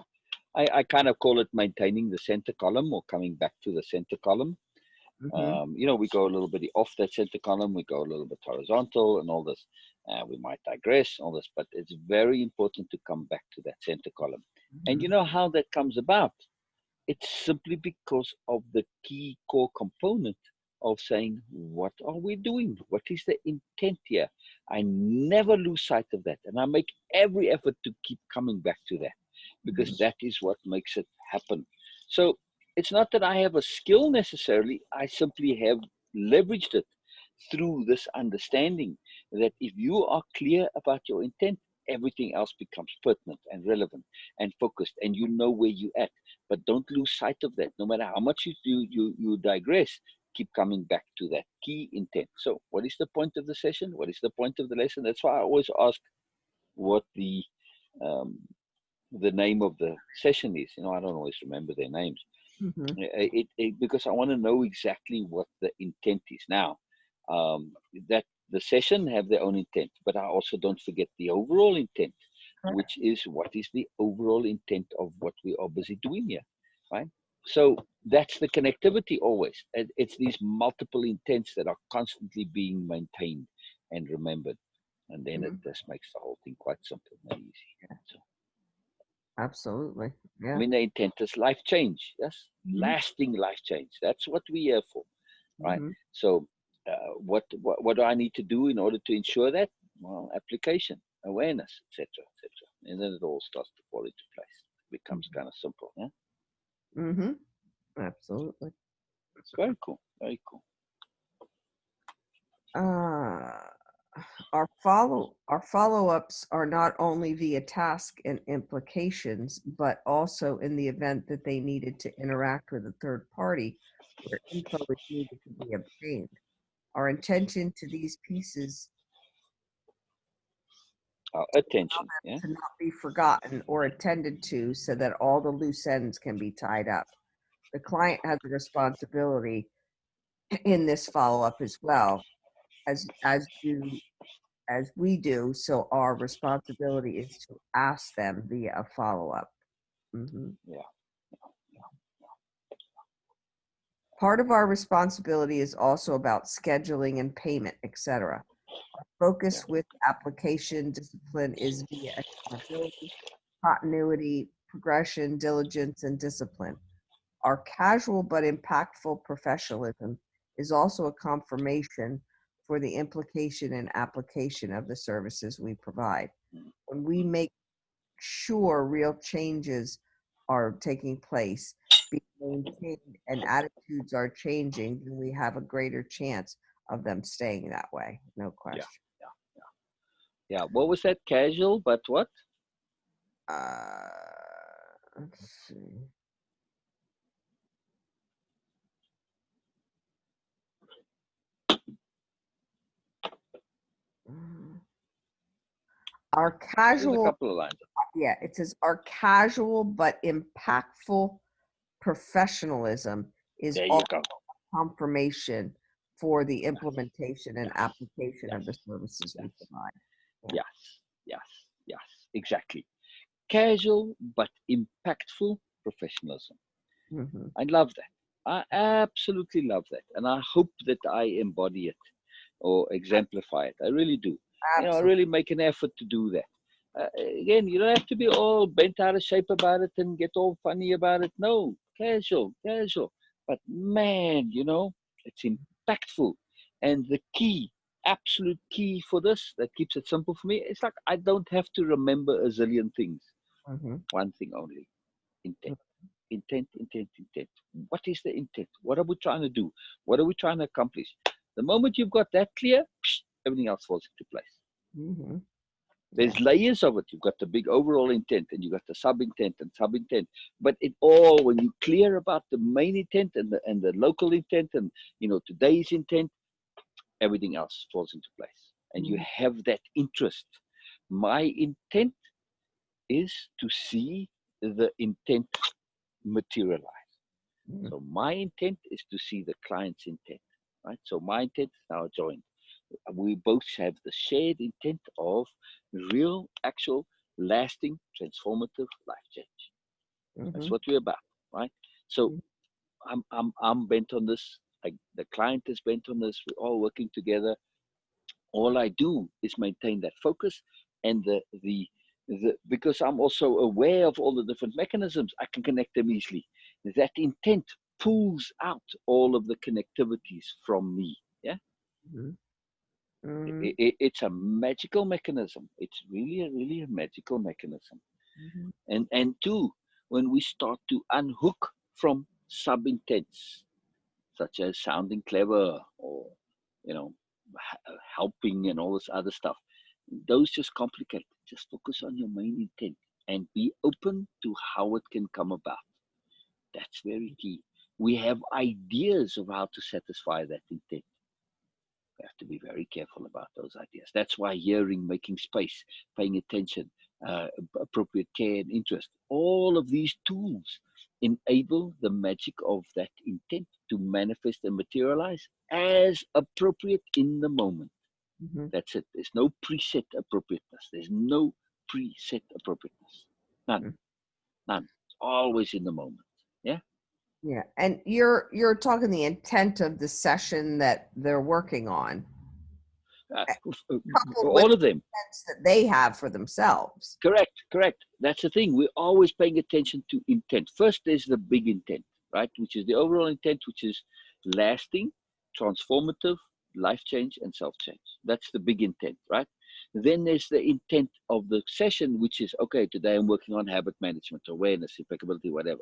yeah. I kind of call it maintaining the center column or coming back to the center column. Hmm. We go a little bit off that center column, we go a little bit horizontal and all this. We might digress, all this, but it's very important to come back to that center column. And you Hmm. know how that comes about? It's simply because of the key core component of saying, what are we doing? What is the intent here? I never lose sight of that. And I make every effort to keep coming back to that because that is what makes it happen. So it's not that I have a skill necessarily, I simply have leveraged it through this understanding that if you are clear about your intent, everything else becomes pertinent and relevant and focused, and you know where you at. But don't lose sight of that. No matter how much you digress, keep coming back to that key intent. So, what is the point of the session? What is the point of the lesson? That's why I always ask what um, the name of the session is. I don't always remember their names. Hmm. Because I want to know exactly what the intent is. Now, that the session have their own intent, but I also don't forget the overall intent, which is what is the overall intent of what we are busy doing here, right? So that's the connectivity always. It's these multiple intents that are constantly being maintained and remembered, and then it Hmm. just makes the whole thing quite simple and easy. So, Absolutely. I Yeah. mean, the intent is life change, yes, Hmm. lasting life change. That's what we're here for, right? Hmm. So, what do I need to do in order to ensure that? Well, application, awareness, etc., etc., and then it all starts to fall into place. It becomes kind of simple. Yeah, Hmm. Absolutely. very cool, very cool. Uh, our follow-ups are not only via task and implications, but also in the event that they needed to interact with a third party where info is needed to be obtained. Our intention to these pieces Attention. Yeah, to not be forgotten or attended to so that all the loose ends can be tied up. The client has a responsibility in this follow-up as well, as we do. So our responsibility is to ask them via a follow-up. Mhm. yeah, Part of our responsibility is also about scheduling and payment, etc. yeah, Focus with application discipline is via accountability, continuity, progression, diligence, and discipline. Our casual but impactful professionalism is also a confirmation for the implication and application of the services we provide. When we make sure real changes are taking place, being maintained, and attitudes are changing, then we have a greater chance of them staying that way. No yeah, question. yeah, yeah. What was that? Casual, but what? Uh, let's see. Our There's a casual, couple of lines. yeah, it says our casual but impactful professionalism is There you all go. confirmation for the implementation and Yes. application of the Yes. services we Yes. provide. Yes. Yes. Yes. Exactly. Casual but impactful professionalism. Mm-hmm. I love that. I absolutely love that. And I hope that I embody it or exemplify it. I really do. I Absolutely. really make an effort to do that. Again, you don't have to be all bent out of shape about it and get all funny about it. No, casual, casual. But man, it's impactful. And the key, absolute key for this, that keeps it simple for me, it's like I don't have to remember a zillion things. Mm-hmm. One thing only: intent. Intent, intent, intent. What is the intent? What are we trying to do? What are we trying to accomplish? The moment you've got that clear, everything else falls into place. Mm-hmm. Yeah. There's layers of it. You've got the big overall intent, and you've got the sub intent and sub intent. But it all, when you're clear about the main intent and the local intent and today's intent, everything else falls into place. And you have that interest. My intent is to see the intent materialize. Mm-hmm. So my intent is to see the client's intent, right? So my intent is now joined. We both have the shared intent of real, actual, lasting, transformative life change. That's Mm-hmm. what we're about, right? So I'm bent on this. The client is bent on this. We're all working together. All I do is maintain that focus and the because I'm also aware of all the different mechanisms, I can connect them easily. That intent pulls out all of the connectivities from me. Yeah, Mm-hmm. it's a magical mechanism. It's really a magical mechanism. Mm-hmm. And two, when we start to unhook from sub intents, such as sounding clever or you know helping and all this other stuff, those just complicate. Just focus on your main intent and be open to how it can come about. That's very key. We have ideas of how to satisfy that intent. We have to be very careful about those ideas. That's why hearing, making space, paying attention, appropriate care and interest, all of these tools enable the magic of that intent to manifest and materialize as appropriate in the moment. Mm-hmm. That's it. There's no preset appropriateness. There's no preset appropriateness. None. None. Always in the moment. Yeah. Yeah. And you're talking the intent of the session that they're working on, Uh, coupled with all the of them. intents that they have for themselves. Correct. Correct. That's the thing. We're always paying attention to intent. First, there's the big intent, right? Which is the overall intent, which is lasting, transformative, life change, and self change. That's the big intent, right? Then there's the intent of the session, which is okay, today I'm working on habit management, awareness, impeccability, whatever,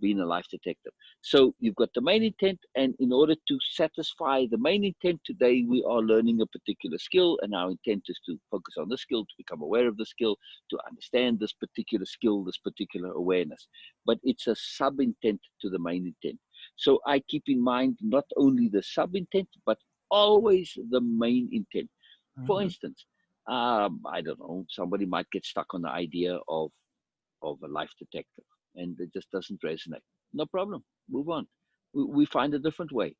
being a life detective. So you've got the main intent, and in order to satisfy the main intent today, we are learning a particular skill, and our intent is to focus on the skill, to become aware of the skill, to understand this particular skill, this particular awareness. But it's a sub intent to the main intent. So I keep in mind not only the sub intent, but always the main intent. For Mm-hmm. instance, I don't know, somebody might get stuck on the idea of a life detective and it just doesn't resonate. No problem. Move on. We find a different way.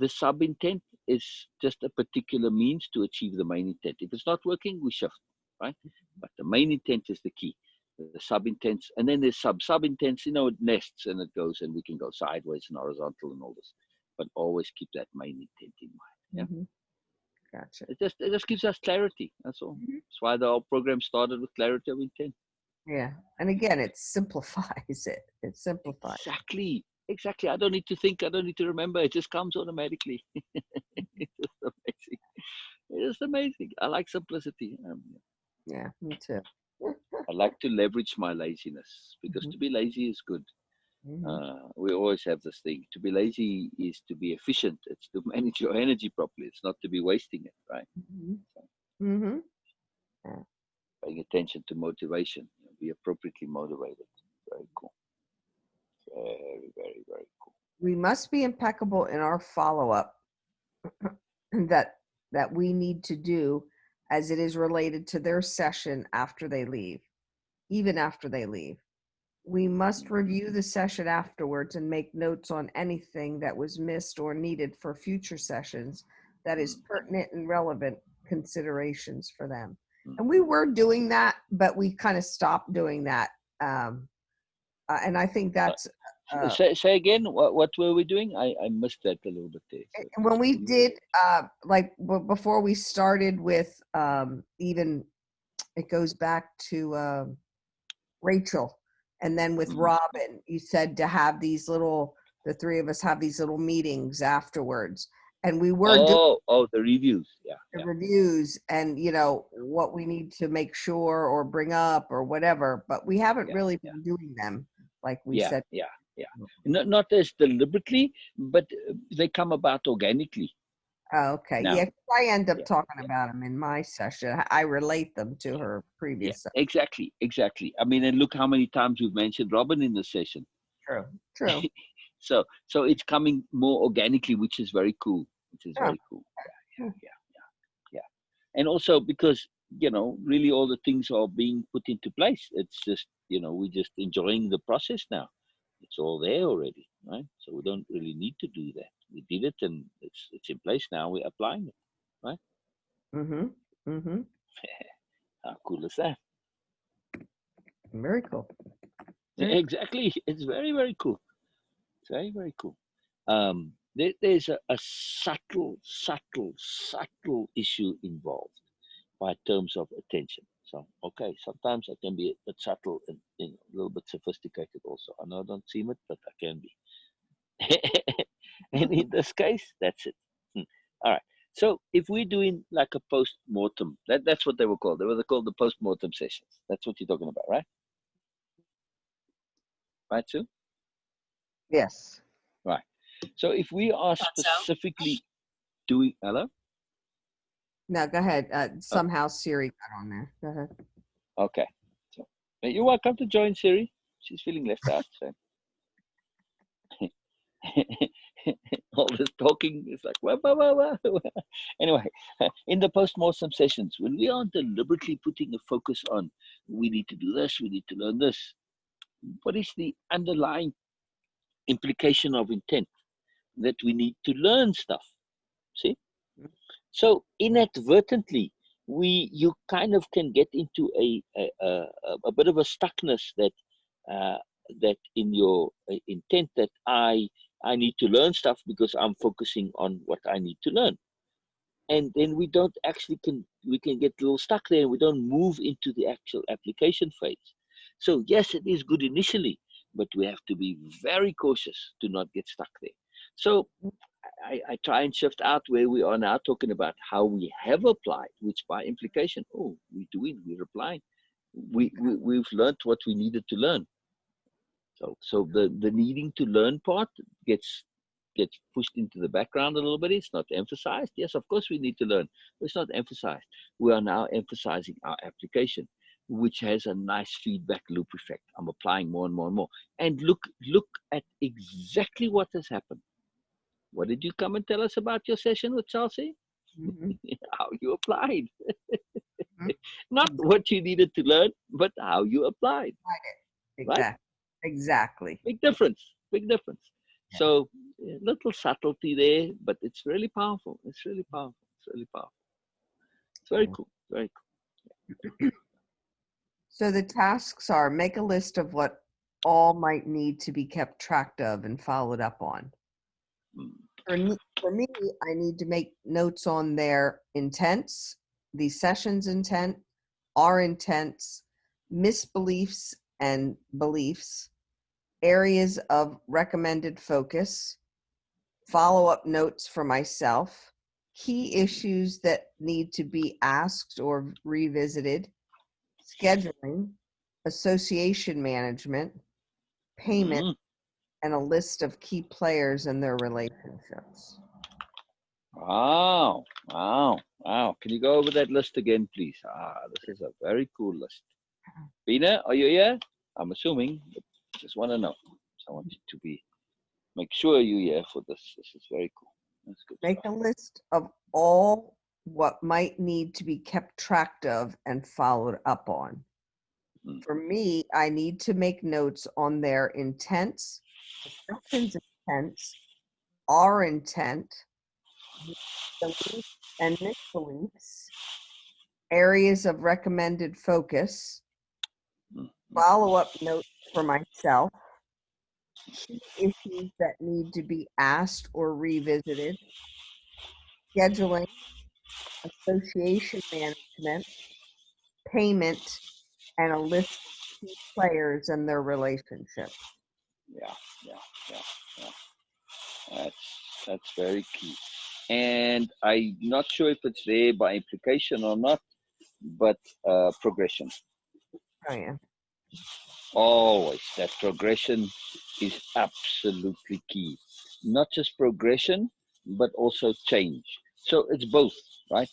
The sub intent is just a particular means to achieve the main intent. If it's not working, we shift, right? But the main intent is the key. The sub intents, and then there's sub intents, it nests and it goes, and we can go sideways and horizontal and all this. But always keep that main intent in mind. Yeah. Mm-hmm. Gotcha. It just gives us clarity. That's all. Mm-hmm. That's why the whole program started with clarity of intent. Yeah. And again, it simplifies it. It simplifies. Exactly. I don't need to think. I don't need to remember. It just comes automatically. It's just amazing. It's amazing. I like simplicity. Yeah, me too. I like to leverage my laziness because Mm-hmm. to be lazy is good. Mm-hmm. We always have this thing. To be lazy is to be efficient. It's to manage your energy properly. It's not to be wasting it, right? Mm-hmm. Mm-hmm. Yeah. Paying attention to motivation. Be appropriately motivated. Very cool. Very, very, very cool. We must be impeccable in our follow-up that we need to do as it is related to their session after they leave, even after they leave. We must review the session afterwards and make notes on anything that was missed or needed for future sessions that is pertinent and relevant considerations for them. And we were doing that, but we kind of stopped doing that. And I think that's Say again, what were we doing? I missed that a little bit there. So when we did before we started with even it goes back to Rachel, and then with Robin, you said to have these little, the three of us have these little meetings afterwards, and we were doing the reviews, the reviews, and you know what we need to make sure or bring up or whatever, but we haven't really been doing them like we said. Not as deliberately, but they come about organically. Oh, okay. Now. Yeah, 'cause I end up talking about them in my session. I relate them to her previous session. Exactly. I mean, and look how many times we've mentioned Robin in the session. True. So it's coming more organically, which is very cool. Very cool. Yeah. And also because, you know, really all the things are being put into place. It's just, you know, we're just enjoying the process now. It's all there already, right? So we don't really need to do that. We did it, and it's in place now. We're applying it, right? How cool is that? Very cool. Exactly. It's very, very cool. It's very, very cool. There's a subtle issue involved by terms of attention. So, okay, sometimes I can be a bit subtle and a little bit sophisticated also. I know I don't seem it, but I can be. And in this case, that's it. All right. So if we're doing like a post-mortem, that's what they were called. They were called the post-mortem sessions. That's what you're talking about, right? Right, Sue? Yes. Right. So if we are specifically doing, hello? No, go ahead. Somehow Siri got on there. Go ahead. Okay. So you're welcome to join Siri. She's feeling left out. So. All this talking is like, wah. Anyway, in the post-mortem sessions, when we are deliberately putting a focus on, we need to do this, we need to learn this, what is the underlying implication of intent? That we need to learn stuff. See? So inadvertently, you kind of can get into a bit of a stuckness that that in your intent that I need to learn stuff because I'm focusing on what I need to learn, and then we don't actually we can get a little stuck there, and we don't move into the actual application phase. So yes, it is good initially, but we have to be very cautious to not get stuck there. So I try and shift out where we are now, talking about how we have applied, which by implication, we're applying. We've learned what we needed to learn. So the needing to learn part gets pushed into the background a little bit. It's not emphasized. Yes, of course we need to learn, but it's not emphasized. We are now emphasizing our application, which has a nice feedback loop effect. I'm applying more and more and more. And look at exactly what has happened. What did you come and tell us about your session with Chelsea? How you applied. Not what you needed to learn, but how you applied. Exactly. Right? Exactly. Big difference. Yeah. So a little subtlety there, but it's really powerful. It's very cool. Very cool. So the tasks are: make a list of what all might need to be kept track of and followed up on. For me, I need to make notes on their intents, the session's intent, our intents, misbeliefs and beliefs, areas of recommended focus, follow-up notes for myself, key issues that need to be asked or revisited, scheduling, association management, payment, and a list of key players and their relationships. Wow. Can you go over that list again, please? This is a very cool list. Beena, are you here? I'm assuming, but just want to know. So I want you to make sure you're here for this. This is very cool. That's good. Make a list of all what might need to be kept track of and followed up on. Mm. For me, I need to make notes on their intents, the person's intents, our intent, beliefs and misbeliefs, areas of recommended focus, Mm. follow-up notes for myself, key issues that need to be asked or revisited, scheduling, association management, payment, and a list of key players and their relationships. Yeah, yeah, yeah, yeah. That's very key. And I'm not sure if it's there by implication or not, but progression. Oh yeah. Always that progression is absolutely key. Not just progression, but also change. So it's both, right?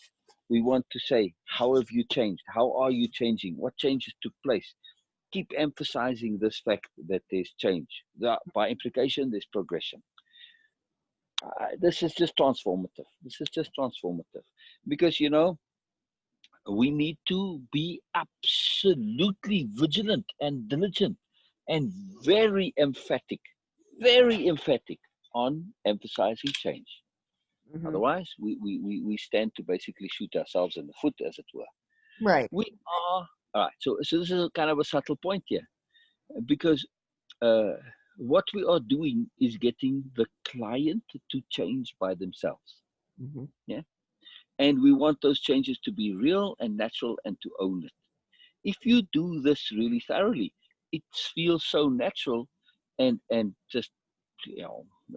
We want to say, how have you changed? How are you changing? What changes took place? Keep emphasizing this fact that there's change. By implication, there's progression. This is just transformative. This is just transformative. Because, we need to be absolutely vigilant and diligent and very emphatic on emphasizing change. Mm-hmm. Otherwise, we stand to basically shoot ourselves in the foot, as it were. Right. We are, all right, so this is kind of a subtle point here, because uh, what we are doing is getting the client to change by themselves. Mm-hmm. Yeah. And we want those changes to be real and natural and to own it. If you do this really thoroughly, it feels so natural and just,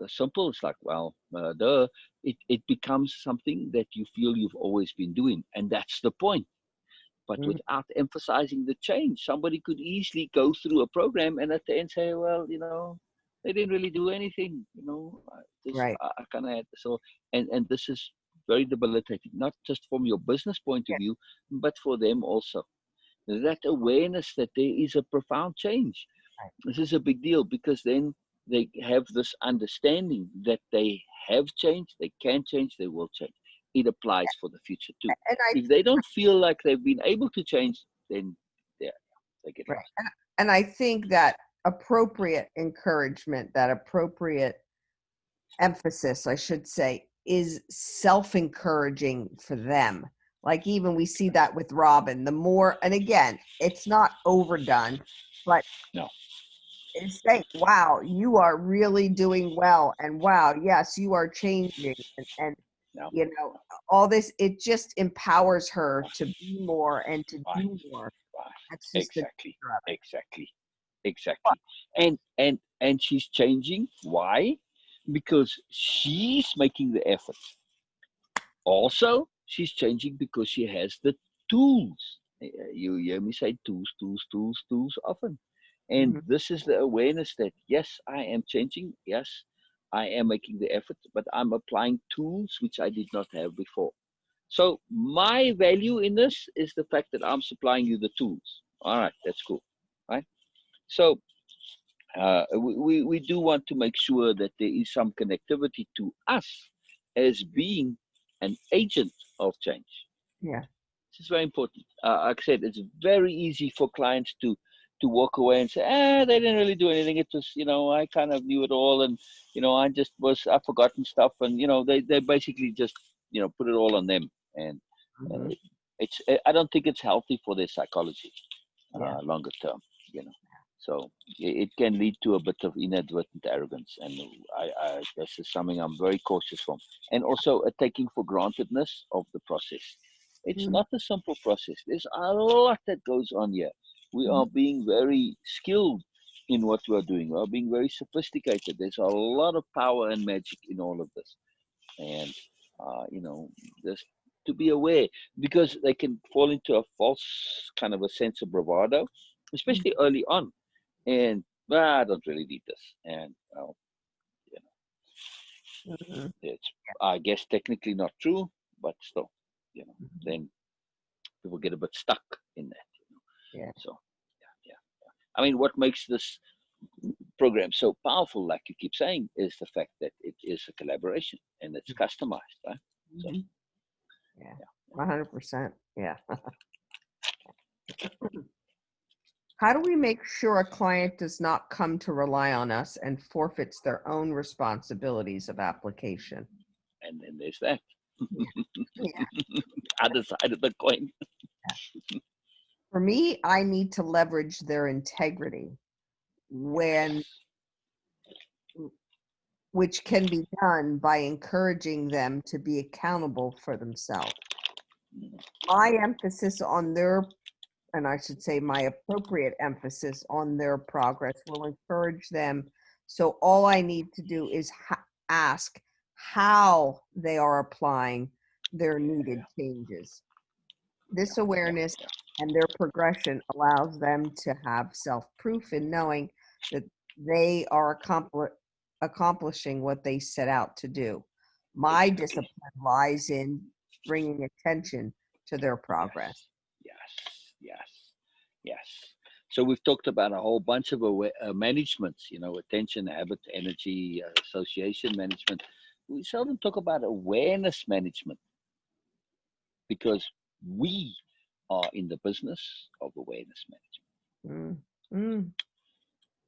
simple. It's like, well, duh. It becomes something that you feel you've always been doing, and that's the point. But Mm-hmm. without emphasizing the change, somebody could easily go through a program and at the end say, well, they didn't really do anything. Right. I kind of had so, and this is very debilitating, not just from your business point of Yeah. view, but for them also. That awareness that there is a profound change. Right. This is a big deal because then they have this understanding that they have changed, they can change, they will change. It applies for the future too. And I If they don't feel like they've been able to change, then yeah, they get right. lost. And I think that appropriate encouragement, that appropriate emphasis, I should say, is self-encouraging for them. Like even we see that with Robin. The more, and again, it's not overdone, but No, it's saying, wow, you are really doing well. And wow, yes, you are changing. And no, no. all this, it just empowers her no. to be more and to Right, do more. right. That's just the Exactly, nature of it. exactly, exactly. And she's changing. Why? Because she's making the effort. Also, she's changing because she has the tools. You hear me say tools, tools, tools, tools often. And Mm-hmm. this is the awareness that, yes, I am changing. Yes, I am making the effort, but I'm applying tools which I did not have before. So my value in this is the fact that I'm supplying you the tools. All right, that's cool. Right. So we do want to make sure that there is some connectivity to us as being an agent of change. Yeah. This is very important. Like I said, it's very easy for clients to walk away and say, they didn't really do anything. It was, I kind of knew it all, and I've forgotten stuff, and they basically just put it all on them, and Mm-hmm. I don't think it's healthy for their psychology Yeah. longer term. You know, so it can lead to a bit of inadvertent arrogance, and this is something I'm very cautious from, and also a taking for grantedness of the process. It's Mm-hmm. not a simple process. There's a lot that goes on here. We are being very skilled in what we are doing. We are being very sophisticated. There's a lot of power and magic in all of this, and just to be aware, because they can fall into a false kind of a sense of bravado, especially early on, and I don't really need this, and you Mm-hmm. it's, I guess, technically not true, but still, then people get a bit stuck in that. Yeah. So yeah, yeah. I mean, what makes this program so powerful, like you keep saying, is the fact that it is a collaboration and it's customized, right? So Mm-hmm. Yeah. 100%. Yeah. How do we make sure a client does not come to rely on us and forfeits their own responsibilities of application? And then there's that Yeah. other side of the coin. For me, I need to leverage their integrity when, which can be done by encouraging them to be accountable for themselves. My emphasis on their, and I should say my appropriate emphasis on their progress will encourage them. So all I need to do is ask how they are applying their needed changes. This awareness and their progression allows them to have self-proof in knowing that they are accomplishing what they set out to do. My discipline lies in bringing attention to their progress. Yes, yes, yes. So we've talked about a whole bunch of managements, attention, habit, energy, association management. We seldom talk about awareness management because we are in the business of awareness management.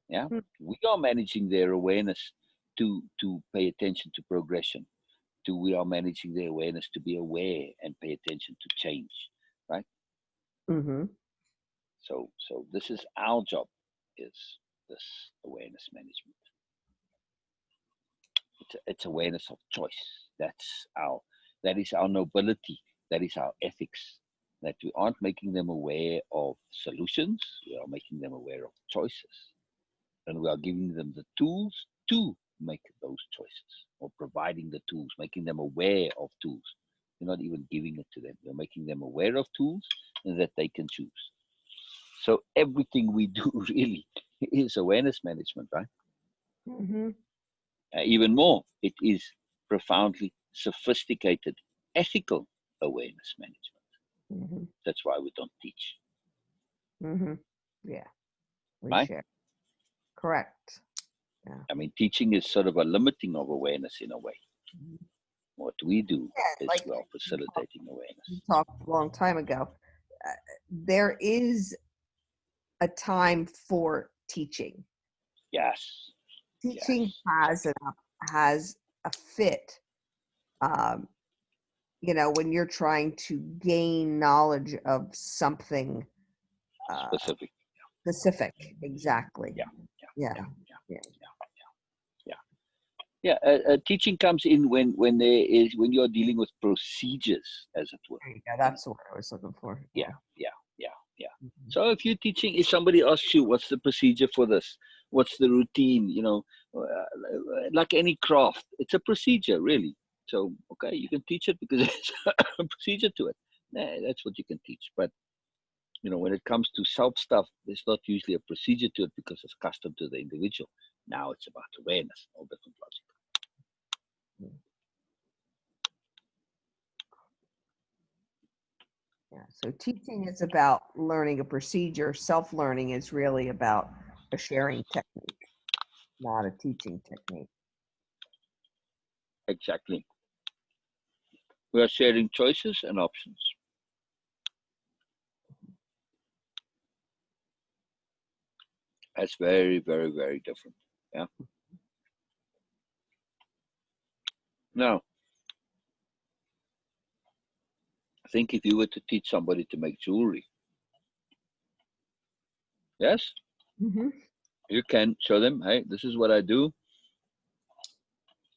Yeah, we are managing their awareness to pay attention to progression. We are managing their awareness to be aware and pay attention to change, right? Mm-hmm. So this is our job, is this awareness management. It's awareness of choice. That is our nobility. That is our ethics. That we aren't making them aware of solutions. We are making them aware of choices. And we are giving them the tools to make those choices, or providing the tools, making them aware of tools. You're not even giving it to them. You're making them aware of tools and that they can choose. So everything we do really is awareness management, right? Mm-hmm. Even more, it is profoundly sophisticated ethical awareness management. Mm-hmm. That's why we don't teach. Mm-hmm. Yeah, we Right? share. Correct. Yeah. I mean, teaching is sort of a limiting of awareness in a way. Mhm. What we do is Like well facilitating awareness. we talked a long time ago, there is a time for teaching. Yes. Teaching Yes. has a fit. Um, when you're trying to gain knowledge of something Specific. specific. Exactly. Yeah. Yeah. Yeah. Yeah. Yeah. Teaching comes in when you're dealing with procedures, as it were. There you go. That's what I was looking for. Yeah. Mhm. So if you're teaching, if somebody asks you, what's the procedure for this? What's the routine? Like any craft, it's a procedure, really. So, okay, you can teach it because there's a procedure to it. That's what you can teach. But, when it comes to self stuff, there's not usually a procedure to it because it's custom to the individual. Now it's about awareness, all different logic. Yeah. So teaching is about learning a procedure. Self-learning is really about a sharing technique, not a teaching technique. Exactly. We are sharing choices and options. That's very, very, very different. Yeah. Now, I think if you were to teach somebody to make jewelry, yes, Mm-hmm. you can show them, hey, this is what I do.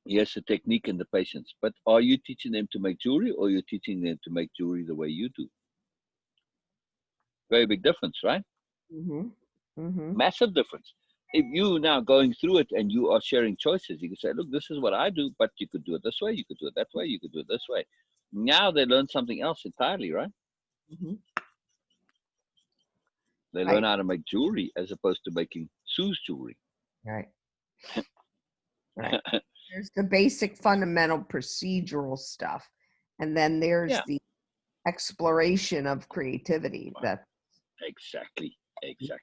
Here's the technique and the patience. But are you teaching them to make jewelry, or you're teaching them to make jewelry the way you do? Very big difference, right? Mm-hmm. Mm-hmm. Massive difference. If you now going through it and you are sharing choices, you can say, look, this is what I do, but you could do it this way, you could do it that way, you could do it this way. Now they learn something else entirely, right? Mm-hmm. They learn Right. how to make jewelry as opposed to making Sue's jewelry. Right. Right. There's the basic fundamental procedural stuff. And then there's Yeah, the exploration of creativity that exactly.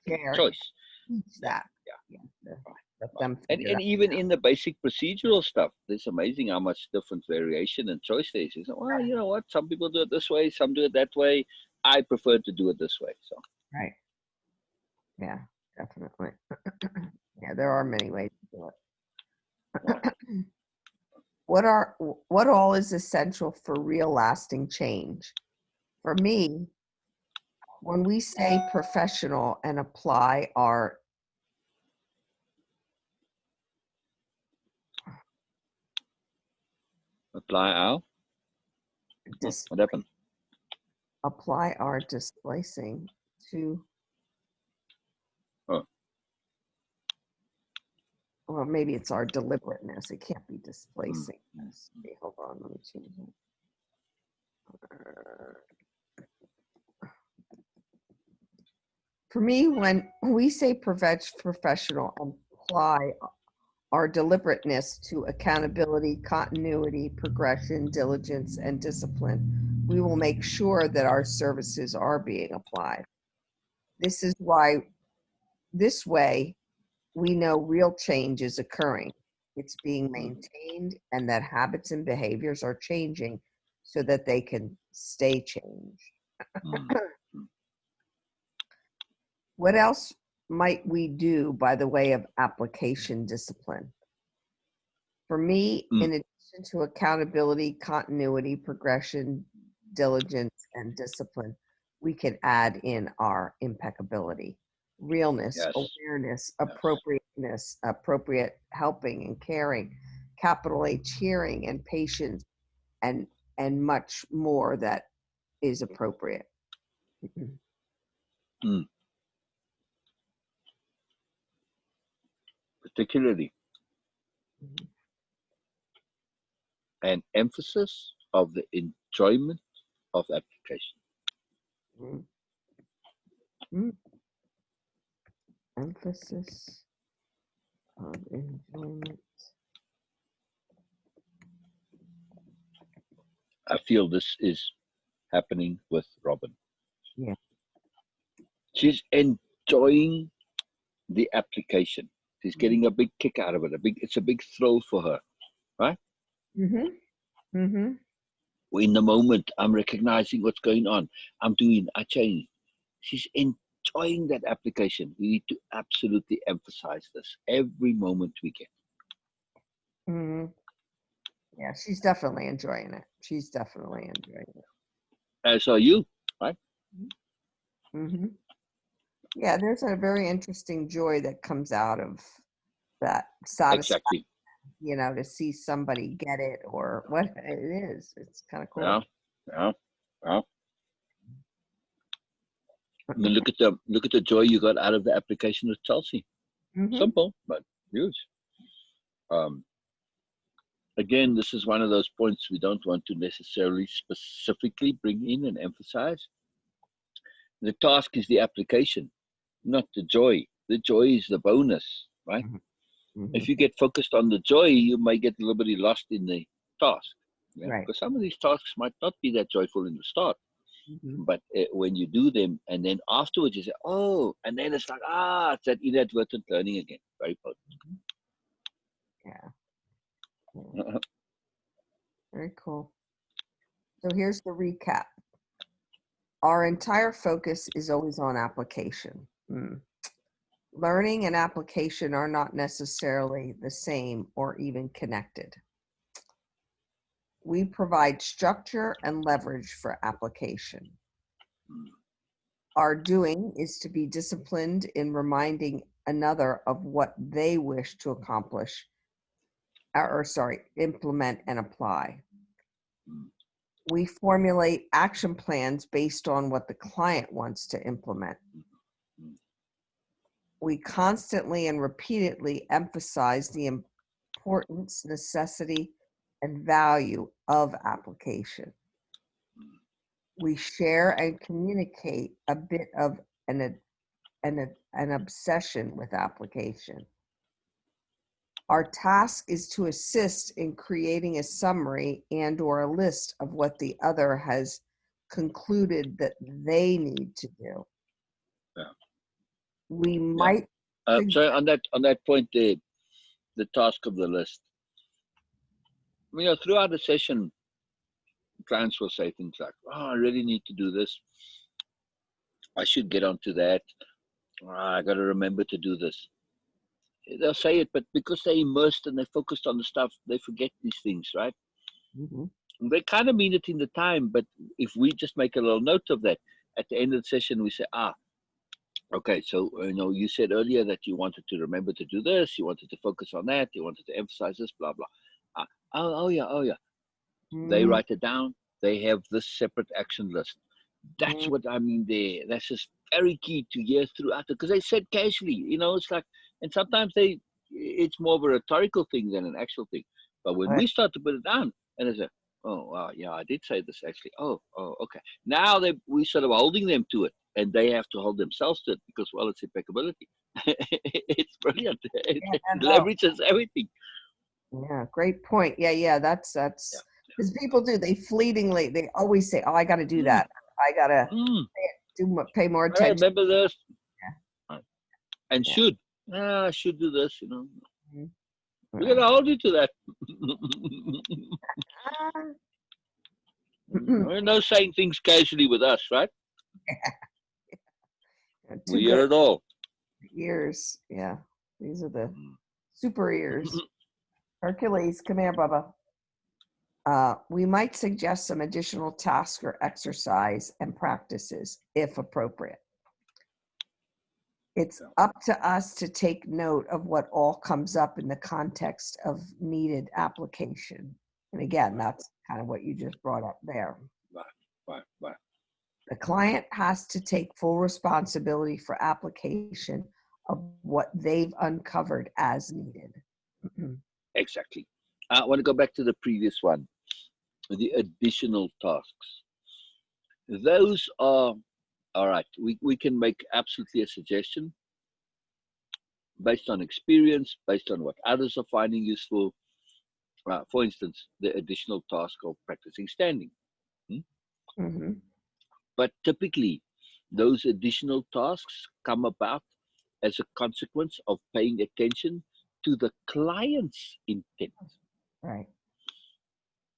share, Choice. teach Yeah, that. yeah. Yeah. Let them And figure it even in the basic procedural stuff, it's amazing how much different variation and choice there is. You know, well, you know what? Some people do it this way, some do it that way. I prefer to do it this way. So, out. Right. Yeah, definitely. Yeah, there are many ways to do wow. it. What all is essential for real lasting change? For me, when we say professional and apply our Apply our. dis- What happened? apply our displacing to, Oh, well, maybe it's our deliberateness. It can't be mm, displacing. Okay, hold on, let me change it. For me, when we say professional, apply our deliberateness to accountability, continuity, progression, diligence, and discipline, we will make sure that our services are being applied. This is why, this way, we know real change is occurring. It's being maintained, and that habits and behaviors are changing so that they can stay changed. mm, What else might we do by the way of application discipline? For me, mm. in addition to accountability, continuity, progression, diligence, and discipline, we can add in our impeccability, realness, Yes. awareness, Yes. appropriateness, appropriate helping and caring, capital H hearing and patience, and much more that is appropriate. Mm. Particularly an emphasis of the enjoyment of application. Mm. Mm. Emphasis of enjoyment. I feel this is happening with Robin. Yeah. She's enjoying the application. She's getting a big kick out of it. It's a big thrill for her, right? Mm-hmm. Mm-hmm. In the moment, I'm recognizing what's going on. I change. She's enjoying that application. We need to absolutely emphasize this every moment we get. Mm-hmm. Yeah, she's definitely enjoying it. She's definitely enjoying it. As are you, right? Mm-hmm. Yeah, there's a very interesting joy that comes out of that satisfaction, Exactly. to see somebody get it or what it is. It's kind of Yeah, cool. yeah, yeah. And then look at the joy you got out of the application with Chelsea. Mm-hmm. Simple, but huge. Um, again, this is one of those points we don't want to necessarily specifically bring in and emphasize. The task is the application, not the joy. The joy is the bonus, right? Mm-hmm. If you get focused on the joy, you might get a little bit lost in the task. Yeah? Right. Because some of these tasks might not be that joyful in the start, Mm-hmm. but when you do them and then afterwards you say, oh, and then it's like, it's that inadvertent learning again. Very potent. Yeah. Very cool. So here's the recap. Our entire focus is always on application. Learning and application are not necessarily the same or even connected. We provide structure and leverage for application. Our doing is to be disciplined in reminding another of what they wish to accomplish, implement and apply. We formulate action plans based on what the client wants to implement. We constantly and repeatedly emphasize the importance, necessity, and value of application. We share and communicate a bit of an obsession with application. Our task is to assist in creating a summary and or a list of what the other has concluded that they need to do. Yeah. We might So on that point there, the task of the list. You know, throughout the session, clients will say things like, "Oh, I really need to do this. I should get onto that. Oh, I got to remember to do this." They'll say it, but because they're immersed and they're focused on the stuff, they forget these things, right? Mm-hmm. They kind of mean it in the time, but if we just make a little note of that, at the end of the session, we say, okay, so, you know, you said earlier that you wanted to remember to do this, you wanted to focus on that, you wanted to emphasize this, blah, blah. Oh, yeah. They Mm-hmm. write it down. They have this separate action list. That's what I mean there. That's just very key to hear throughout it, because they said casually, you know, it's like, and sometimes it's more of a rhetorical thing than an actual thing. But when Right. we start to put it down, and it's like, oh, wow, yeah, I did say this actually. Oh, okay. Now we sort of holding them to it, and they have to hold themselves to it because, well, it's impeccability. It's brilliant. It Yeah, no. leverages everything. Yeah, great point. Yeah, that's Yeah. because people do, they fleetingly, they always say, oh, I got to do that. I got to pay more I attention. remember this. Yeah. And Yeah. I should do this, you know. Mhm. We're going to hold you to that. Ah. We're not saying things casually with us, right? Too We good. hear it all. Ears. Yeah. These are the super ears. Hercules, come here, Bubba. We might suggest some additional tasks or exercise and practices if appropriate. It's up to us to take note of what all comes up in the context of needed application. And again, that's kind of what you just brought up there. Right. The client has to take full responsibility for application of what they've uncovered as needed. Exactly. I want to go back to the previous one, the additional tasks. Those are, all right, we can make absolutely a suggestion based on experience, based on what others are finding useful. For instance, the additional task of practicing standing. Mm-hmm. But typically, those additional tasks come about as a consequence of paying attention to the client's intent. Right.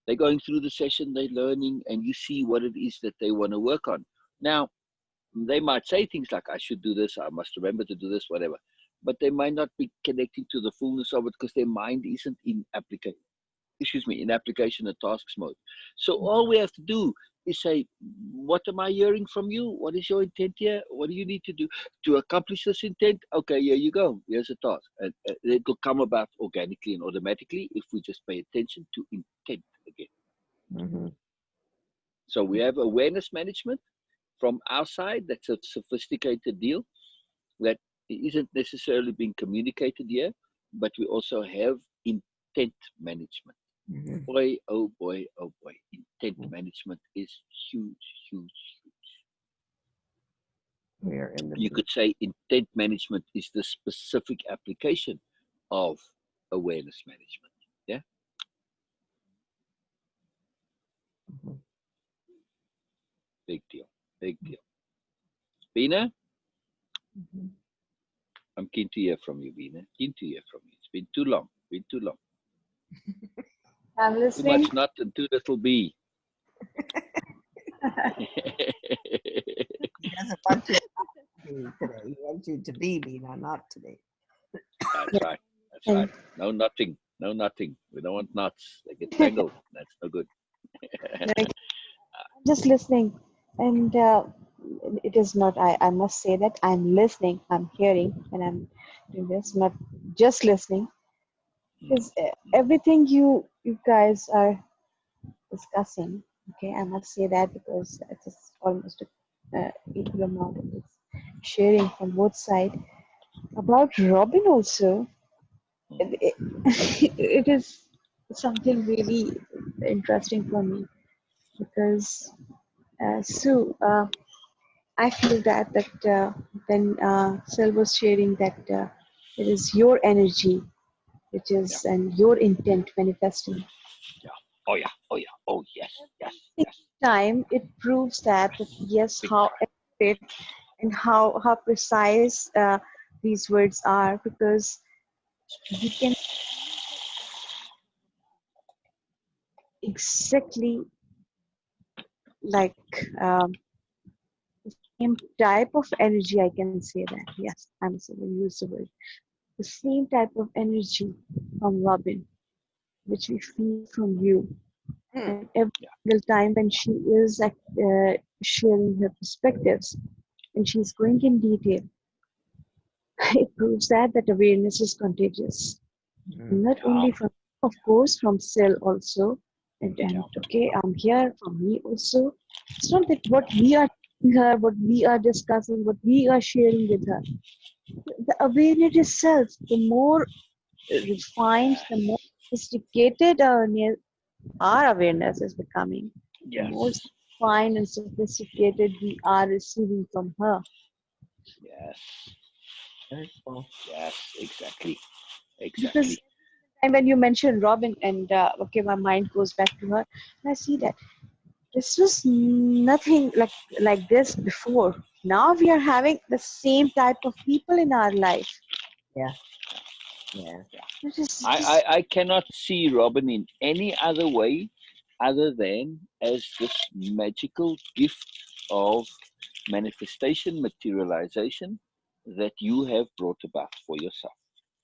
They're going through the session, they're learning, and you see what it is that they want to work on. Now, they might say things like, I should do this, I must remember to do this, whatever. But they might not be connecting to the fullness of it because their mind isn't in application. In application and tasks mode. So all we have to do is say, what am I hearing from you? What is your intent here? What do you need to do to accomplish this intent? Okay, here you go. Here's a task. And it will come about organically and automatically if we just pay attention to intent again. Mm-hmm. So we have awareness management from our side. That's a sophisticated deal that isn't necessarily being communicated here, but we also have intent management. Mm-hmm. Boy, oh boy, oh boy. Intent management is huge. We are in the. You could say intent management is the specific application of awareness management. Yeah. Mm-hmm. Big deal. Beena, Mm-hmm. I'm keen to hear from you, Beena. Keen to hear from you. It's been too long. I'm Too listening. much nut and too little bee. He doesn't want you to be today. He wants you to be Beena, not today. That's right. No nutting. We don't want nuts. They get tangled. That's no good. Like, I'm just listening, and it is not. I must say that I'm listening. I'm hearing, and I'm doing this. Not just listening, because everything you guys are discussing. Okay, I must say that because it's almost equal amount of this sharing from both sides. About Robin also, it is something really interesting for me because Sue, I feel that when Sel was sharing that it is your energy, which is and your intent manifesting. Yeah. Oh yes. Time it proves that yes, Big how time. accurate and how precise these words are because we can exactly like the same type of energy. I can say that. Yes, I'm going to use the word. The same type of energy from Robin, which we feel from you. Hmm. And every Yeah. single time when she is sharing her perspectives and she's going in detail, it proves that awareness is contagious. Mhm. Not Yeah. only from, of course, from Cell also, Yeah. and okay, I'm here from me also. It's not that what we are telling her, what we are discussing, what we are sharing with her. The awareness itself, the more refined, the more sophisticated our awareness is becoming, the more Yes. fine and sophisticated we are receiving from her. Yes. Very cool. Yes. Exactly. Because Exactly. and when you mention Robin, and okay, my mind goes back to her, and I see that this was nothing like this before. Now we are having the same type of people in our life. Yeah. Yeah. It is I, just I cannot see Robin in any other way other than as this magical gift of manifestation, materialization that you have brought about for yourself.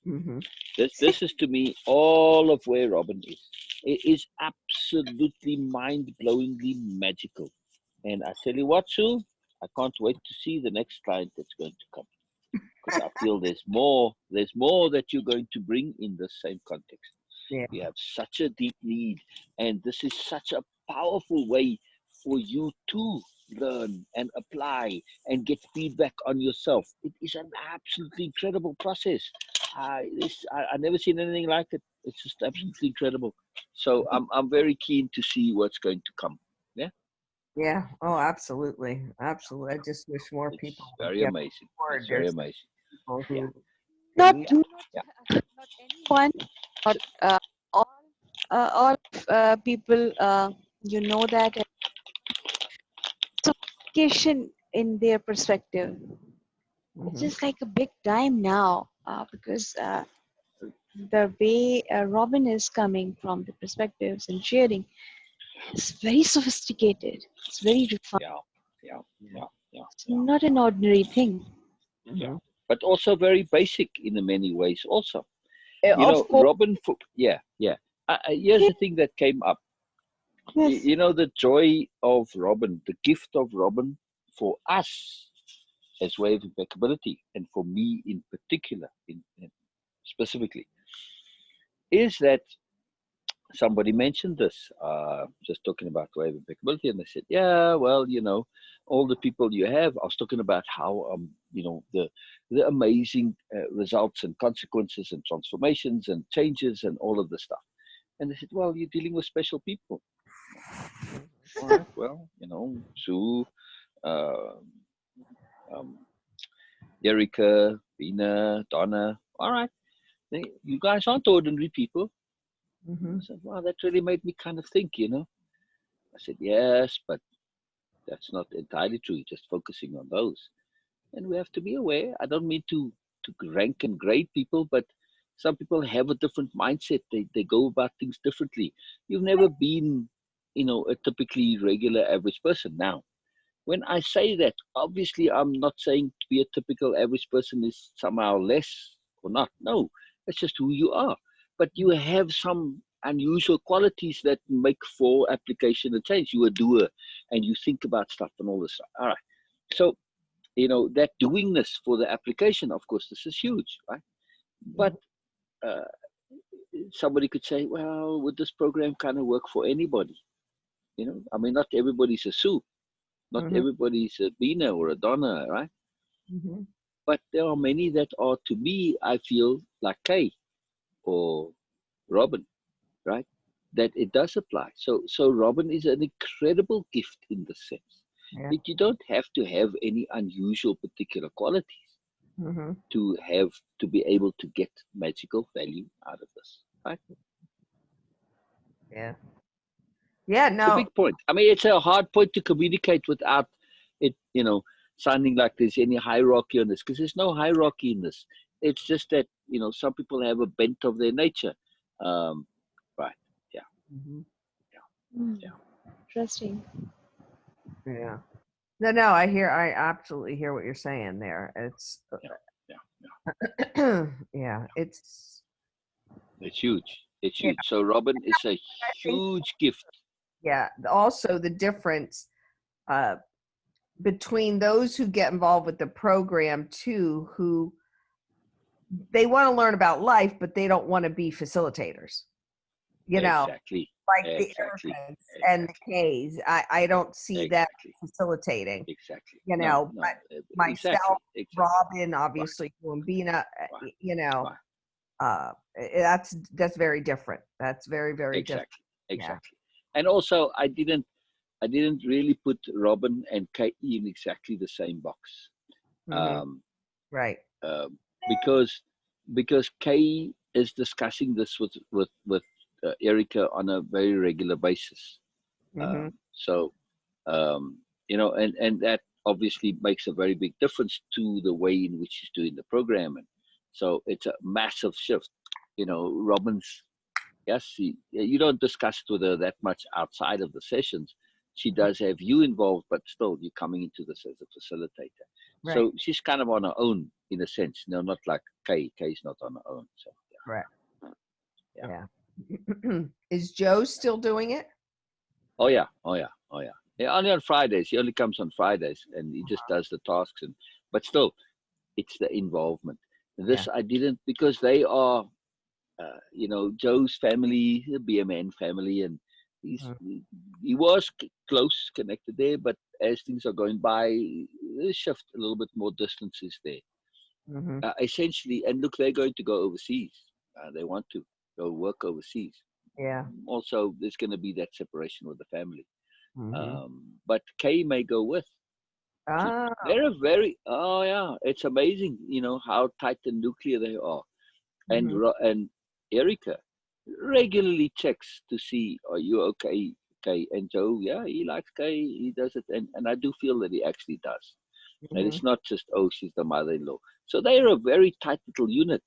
Mm-hmm. This is to me all of where Robin is. It is absolutely mind blowingly magical. And I tell you what, Sue, I can't wait to see the next client that's going to come because I feel there's more that you're going to bring in the same context. Yeah. We have such a deep need, and this is such a powerful way for you to learn and apply and get feedback on yourself. It is an absolutely incredible process. I never seen anything like it. It's just absolutely incredible. So I'm very keen to see what's going to come. Yeah, Yeah. Oh, absolutely. Absolutely. I just wish more people it's would very get amazing. board. It's very There's amazing. people Yeah, who not they not yeah, not anyone, not all all people. You know that sophistication in their perspective. It's Mhm. just like a big time now because the way Robin is coming from the perspectives and sharing is very sophisticated. It's very refined. yeah, yeah, Yeah. yeah, yeah, It's yeah, not an ordinary thing. yeah. Mhm. But also very basic in many ways. Also, Of course, Robin. Yeah, yeah. Here's yes, the thing that came up. yes, The joy of Robin, the gift of Robin for us as way of impeccability, and for me in particular, in specifically, is that somebody mentioned this, just talking about way of impeccability, and they said, yeah, well, all the people you have. I was talking about how, the amazing results and consequences and transformations and changes and all of this stuff. And they said, well, you're dealing with special people. All right, well, Sue, uh, um, Erica, Beena, Donna. All right, you guys aren't ordinary people. I Mhm. said, wow, that really made me kind of think. I said, yes, but that's not entirely true. Just focusing on those. And we have to be aware. I don't mean to rank and grade people, but some people have a different mindset. They go about things differently. You've never been, a typically regular average person. Now, when I say that, obviously I'm not saying to be a typical average person is somehow less or not. No, that's just who you are. But you have some unusual qualities that make for application and change. You're a doer and you think about stuff and all this stuff. All right. So, that doingness for the application, of course, this is huge, right? But Mhm. uh, somebody could say, well, would this program kind of work for anybody? I mean, not everybody's a Sue. Not Mhm. everybody's a Beena or a Donna, right? Mhm. But there are many that are, to me, I feel like Kay or Robin, right? That it does apply. So Robin is an incredible gift in the sense Yeah. that you don't have to have any unusual particular qualities Mhm. to be able to get magical value out of this, right? Yeah. Yeah. It's a No. big point. I mean, it's a hard point to communicate without it, sounding like there's any hierarchy on this, because there's no hierarchy in this. It's just that, some people have a bent of their nature. Um, right. Yeah. Mhm. Yeah. Interesting. Yeah. No, I absolutely hear what you're saying there. It's, Yeah. Yeah. yeah, it's, It's huge. It's yeah, huge. So Robin is a I think, huge gift. yeah. Also, the difference uh, between those who get involved with the program too, who they want to learn about life, but they don't want to be facilitators. You know, Exactly. like the Exactly. Ericas and Exactly. the Ks. I don't see that Exactly. facilitating. Exactly. You No, know, no. but myself, Exactly. Exactly. Robin, Why? obviously, doing Beena, Why? you know, Why? that's very different. That's very different. Exactly. Yeah. Exactly. And also, I didn't really put Robin and Kate in exactly the same box. Hmm. Um, Right. um, because Kay is discussing this with Erica on a very regular basis. Hmm. So and that obviously makes a very big difference to the way in which she's doing the program, and so it's a massive shift. Robin's, yes, you don't discuss it with her that much outside of the sessions. She does have you involved, but still you're coming into this as a facilitator. Right. So she's kind of on her own in a sense. No, not like Kay. Kay's not on her own. So Right. yeah. Yeah. Is Joe still doing it? Oh yeah. Oh yeah. Oh yeah. Yeah, only on Fridays. He only comes on Fridays, and he just does the tasks. But still, it's the involvement. Yeah. This I didn't, because they are, Joe's family, the BMN family, and he's Mm-hmm. he was close connected there. But as things are going by, they shift a little bit more distances there. Mm-hmm. Essentially, and look, they're going to go overseas. They want to go work overseas. Yeah. Also, there's going to be that separation with the family. Mm-hmm. But Kay may go with. Ah. They're a very, oh yeah, it's amazing, how tight and nuclear they are. And Mm-hmm. and Erica regularly checks to see, are you okay, Kay? And Joe, yeah, he likes Kay, he does it, and I do feel that he actually does. And Mm-hmm. it's not just, oh, she's the mother-in-law. So they're a very tight little unit,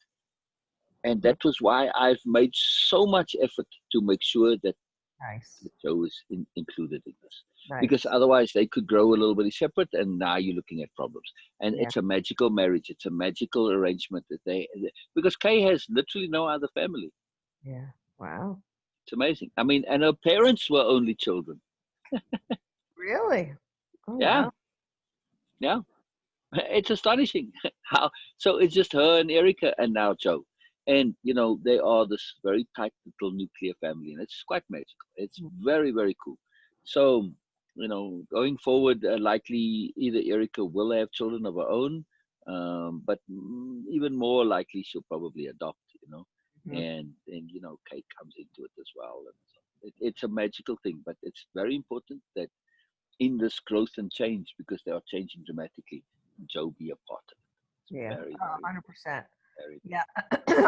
and Mm-hmm. that was why I've made so much effort to make sure that Nice. Joe is included in this, because Nice. otherwise they could grow a little bit separate, and now you're looking at problems. And Yeah. it's a magical marriage. It's a magical arrangement that because Kay has literally no other family. Yeah. Wow. It's amazing. I mean, and her parents were only children. Really? Oh Yeah, wow. yeah. It's astonishing how. So it's just her and Erica, and now Joe, and they are this very tight little nuclear family, and it's quite magical. It's very very cool. So going forward, likely either Erica will have children of her own, but even more likely she'll probably adopt. Mhm. And Kate comes into it as well, and so it's a magical thing. But it's very important that in this growth and change, because they are changing dramatically, Joe be a part of it. It's Yeah. very, Oh, very, 100%. very, Yeah.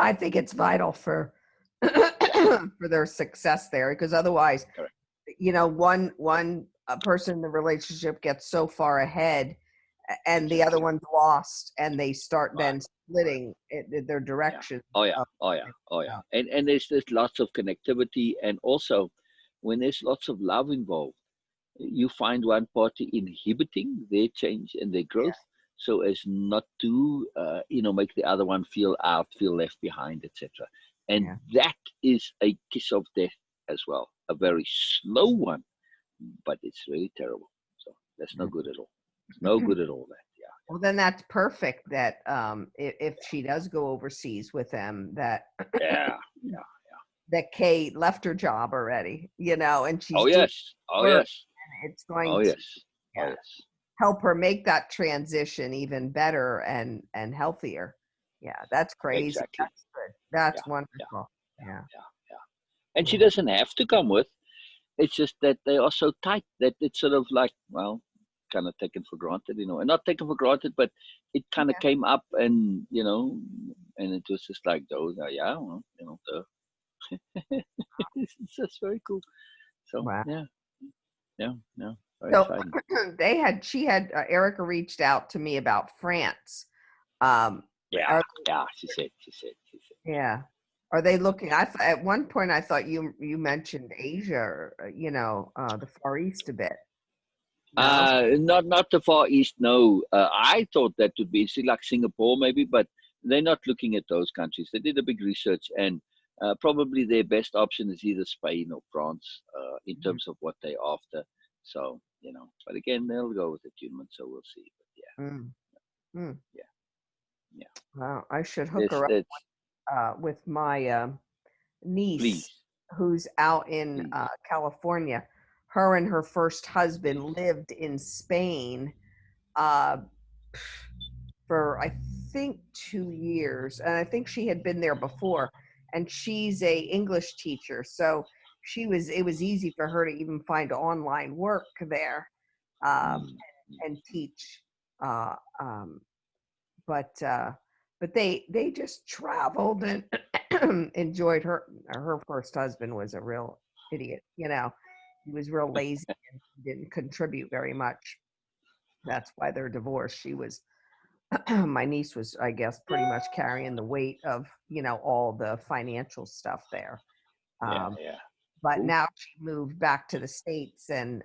I think it's vital for yeah, for their success there, because otherwise, correct. one person in the relationship gets so far ahead, and the other Exactly. one's lost, and they start Right. then splitting their Yeah. direction. Oh yeah. Of, Oh yeah. Oh yeah. And there's lots of connectivity, and also when there's lots of love involved, you find one party inhibiting their change and their growth, so as not to make the other one feel out, feel left behind, etc. And yeah. that is a kiss of death as well, a very slow one, but it's really terrible. So that's no Yeah. good at all. It's no good at all, that. Well, then that's perfect. That if she does go overseas with them, that Yeah. Yeah. that Kate left her job already, and Oh she's doing yes. Oh work, yes. and it's Oh going to, yes. Oh yeah, yes. help her make that transition even better and healthier. Yeah, that's crazy. Exactly. That's good. Yeah. That's Yeah. wonderful. Yeah. Yeah. Yeah. Yeah. And she Yeah. doesn't have to come with. It's just that they are so tight that it's sort of like, well, kind of taken for granted, and not taken for granted, but it kind of Yeah. came up, and and it was just like, oh yeah, well, it's just very cool. So Wow. yeah, yeah, yeah, very So exciting. she had Erica reached out to me about France. Um, Yeah, are, yeah. She said. yeah. Are they looking? At one point I thought you mentioned Asia, or, the Far East a bit. No. Not the Far East. No, I thought that would be like Singapore maybe, but they're not looking at those countries. They did a big research, and probably their best option is either Spain or France in terms of what they're after. So but again, they'll go with the human. So we'll see. But yeah, Mm. Mm. yeah. Well, I should hook her up with my niece Please, who's out in please. California. Her and her first husband lived in Spain uh, for I think 2 years, and I think she had been there before. And she's a English teacher, so it was easy for her to even find online work there um, and teach. Uh, um, but they just traveled and enjoyed her first husband was a real idiot. He was real lazy and didn't contribute very much. That's why they're divorced. She was my niece was, I guess, pretty much carrying the weight of all the financial stuff there. Yeah. But Cool. now she moved back to the States, and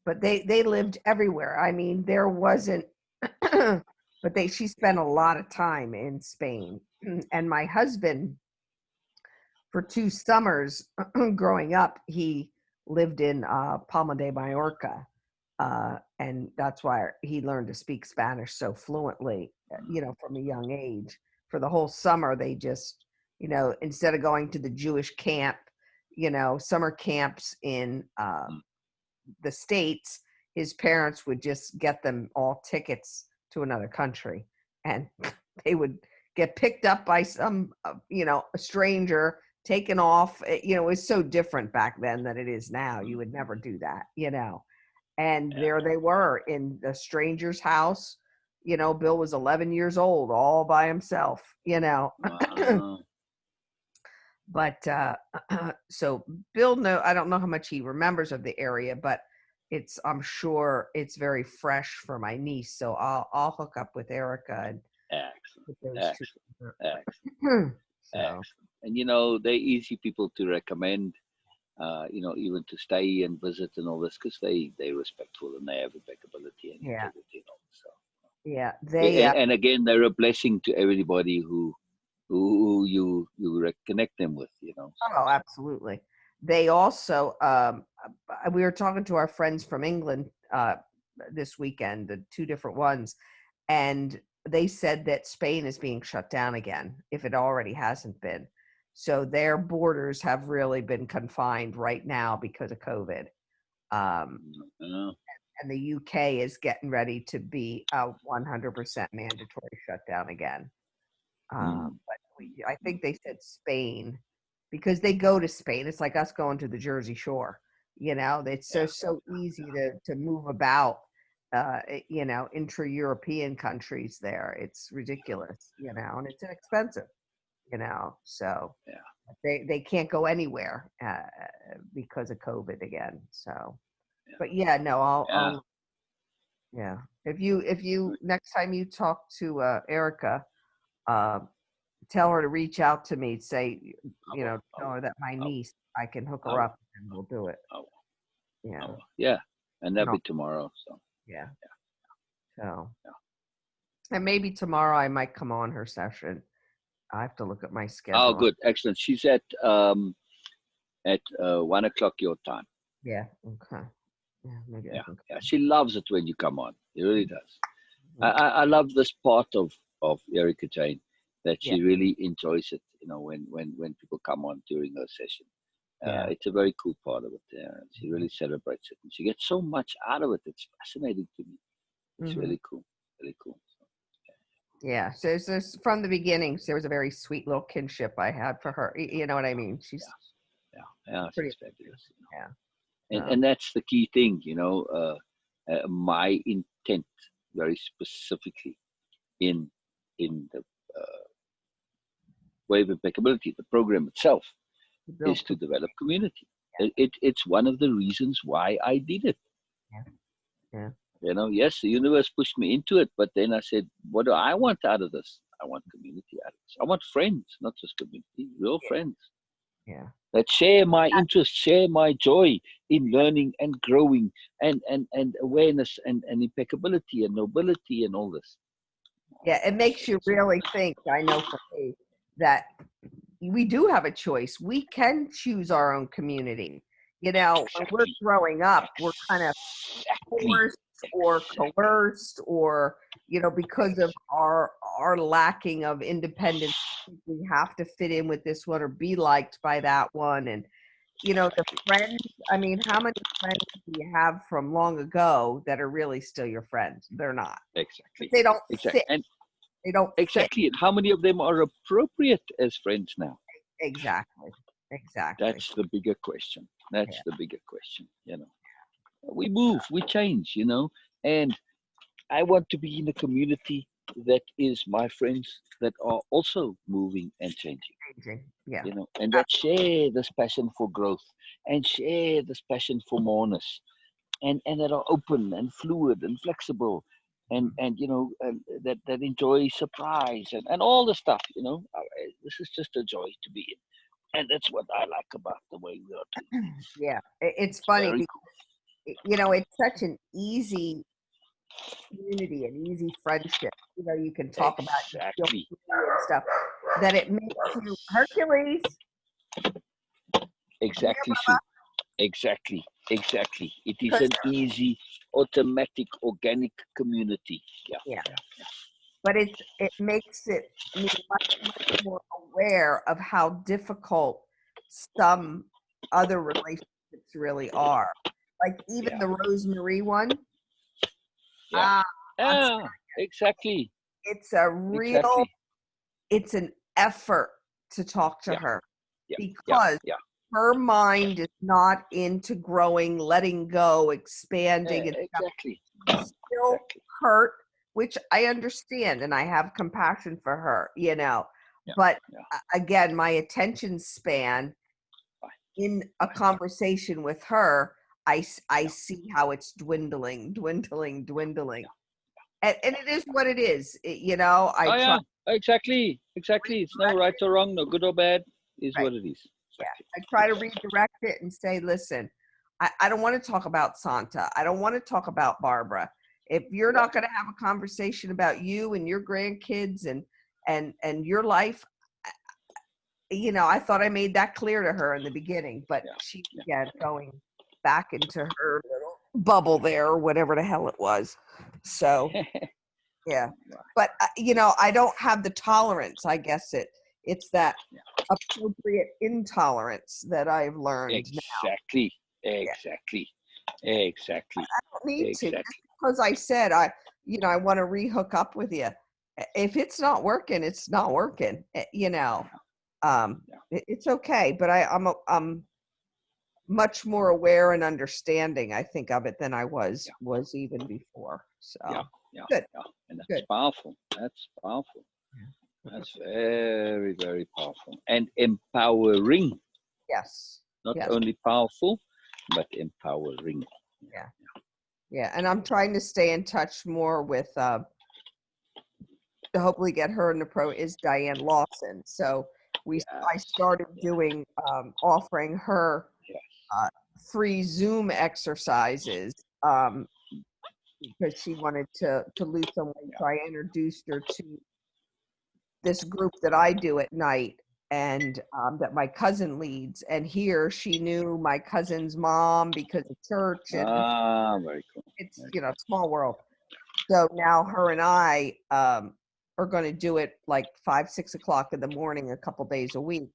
but they lived everywhere. I mean, there wasn't but she spent a lot of time in Spain. And my husband, for 2 summers growing up, he lived in Palma de Mallorca, and that's why he learned to speak Spanish so fluently, from a young age. For the whole summer, they just, instead of going to the Jewish camp, summer camps in the States, his parents would just get them all tickets to another country, and they would get picked up by some, a stranger, taken off. It was so different back then than it is now. You would never do that, and there they were in a stranger's house. Bill was 11 years old, all by himself, Wow. But so Bill, I don't know how much he remembers of the area, but I'm sure it's very fresh for my niece. So I'll hook up with Erica and put those two together. Excellent. So, Excellent. And they're easy people to recommend. Even to stay and visit and all this, because they're respectful and they have impeccability and yeah, integrity and all. So yeah, they and again, they're a blessing to everybody who you connect them with. oh, absolutely. They also we were talking to our friends from England this weekend, the 2 different ones, and they said that Spain is being shut down again, if it already hasn't been. So their borders have really been confined right now because of COVID. And the UK is getting ready to be a 100% mandatory shutdown again. But I think they said Spain because they go to Spain. It's like us going to the Jersey Shore. It's so easy to move about. Intra-European countries there. It's ridiculous. And it's expensive. So they can't go anywhere because of COVID again. So, but yeah, no, I'll yeah. If you next time you talk to Erica, tell her to reach out to me. Say, tell her that my niece, I can hook her up and we'll do it. Yeah. Yeah, and that'll be tomorrow. So yeah. So, and maybe tomorrow I might come on her session. I have to look at my schedule. Oh, good, excellent. She's at 1:00 your time. Yeah. Okay. Yeah. Maybe. Yeah. She loves it when you come on. It really does. I love this part of Erica Jane, that she really enjoys it. When people come on during her session. It's a very cool part of it. She really celebrates it, and she gets so much out of it. It's fascinating to me. It's really cool. Really cool. Yeah, so from the beginning, there was a very sweet little kinship I had for her. You know what I mean? She's she's fabulous. Yeah, and that's the key thing. My intent, very specifically, in the Wave Impeccability, the program itself, is to develop community. It's one of the reasons why I did it. Yeah. Yes, the universe pushed me into it, but then I said, what do I want out of this? I want community, Alex. I want friends, not just community, real friends Yeah. that share my interests, share my joy in learning and growing and awareness and impeccability and nobility and all this. Yeah, it makes you really think. I know for me that we do have a choice. We can choose our own community. You know, when we're Exactly. growing up, we're kind of Exactly. forced or Exactly. coerced, or because of our lacking of independence, we have to fit in with this one or be liked by that one. And the friends, I mean, how many friends do you have from long ago that are really still your friends? They're not. But Exactly. they don't Exactly. fit. And They don't fit. exactly. And how many of them are appropriate as friends now? Exactly. Exactly. That's the bigger question. That's Yeah. the bigger question. We move, we change, and I want to be in a community that is my friends that are also moving and changing, Changing. Yeah. and that share this passion for growth and share this passion for moreness and that are open and fluid and flexible and that enjoy surprise and all the stuff. This is just a joy to be in, and that's what I like about the way we are doing things. Yeah. It's It's funny very because, it's such an easy community, an easy friendship. You can cool. talk about your Exactly. and stuff that it makes you Hercules. Exactly, Sue. Exactly. Exactly. It is Because an easy, automatic, organic community. Yeah. yeah, but it makes me much more aware of how difficult some other relationships really are. Like even Yeah. the Rosemary one. Yeah. I'm Yeah. Exactly. it's a real Exactly. it's an effort to talk to Yeah. her Yeah. Yeah. because Yeah. her mind is not into growing, letting go, expanding, and stuff. Exactly. She's still Exactly. hurt, which I understand and I have compassion for her. Yeah. But Yeah. again, my attention span Fine. in a conversation with her, I Yeah. see how it's dwindling, dwindling, dwindling. Yeah. And it is what it is. I Oh try yeah. Exactly. to Exactly. It's no redirect right it. or wrong, no good or bad. Is Right. what it is. Yeah. Exactly. I try to Exactly. redirect it and say, listen, I don't want to talk about Santa. I don't want to talk about Barbara. If you're Yeah. not going to have a conversation about you and your grandkids and your life, I thought I made that clear to her in the beginning, but Yeah. she Yeah. began going back into her little bubble there or whatever the hell it was. So, yeah. But I don't have the tolerance, I guess it's that appropriate intolerance that I've learned now. Exactly. Yeah. Exactly. Exactly. I don't need to. Just Exactly. because I said I want to rehook up with you. If it's not working, it's not working. Yeah. It's okay. But I'm much more aware and understanding, I think, of it than I was Yeah. even before. Yeah. So Yeah. good, Yeah. And that's good. powerful. That's powerful. Yeah. That's very, very powerful and empowering. Yes, Not yes, only powerful, but empowering. yeah, yeah. And I'm trying to stay in touch more with to hopefully get her in the pro is Diane Lawson. So I Yes. started doing offering her Yes. uh, free Zoom exercises because she wanted to lose some weight. So I introduced her to this group that I do at night and that my cousin leads. And here she knew my cousin's mom because of church, and Ah, very cool. it's Very small world. So now her and I are going to do it like 5-6 o'clock in the morning, a couple days a week.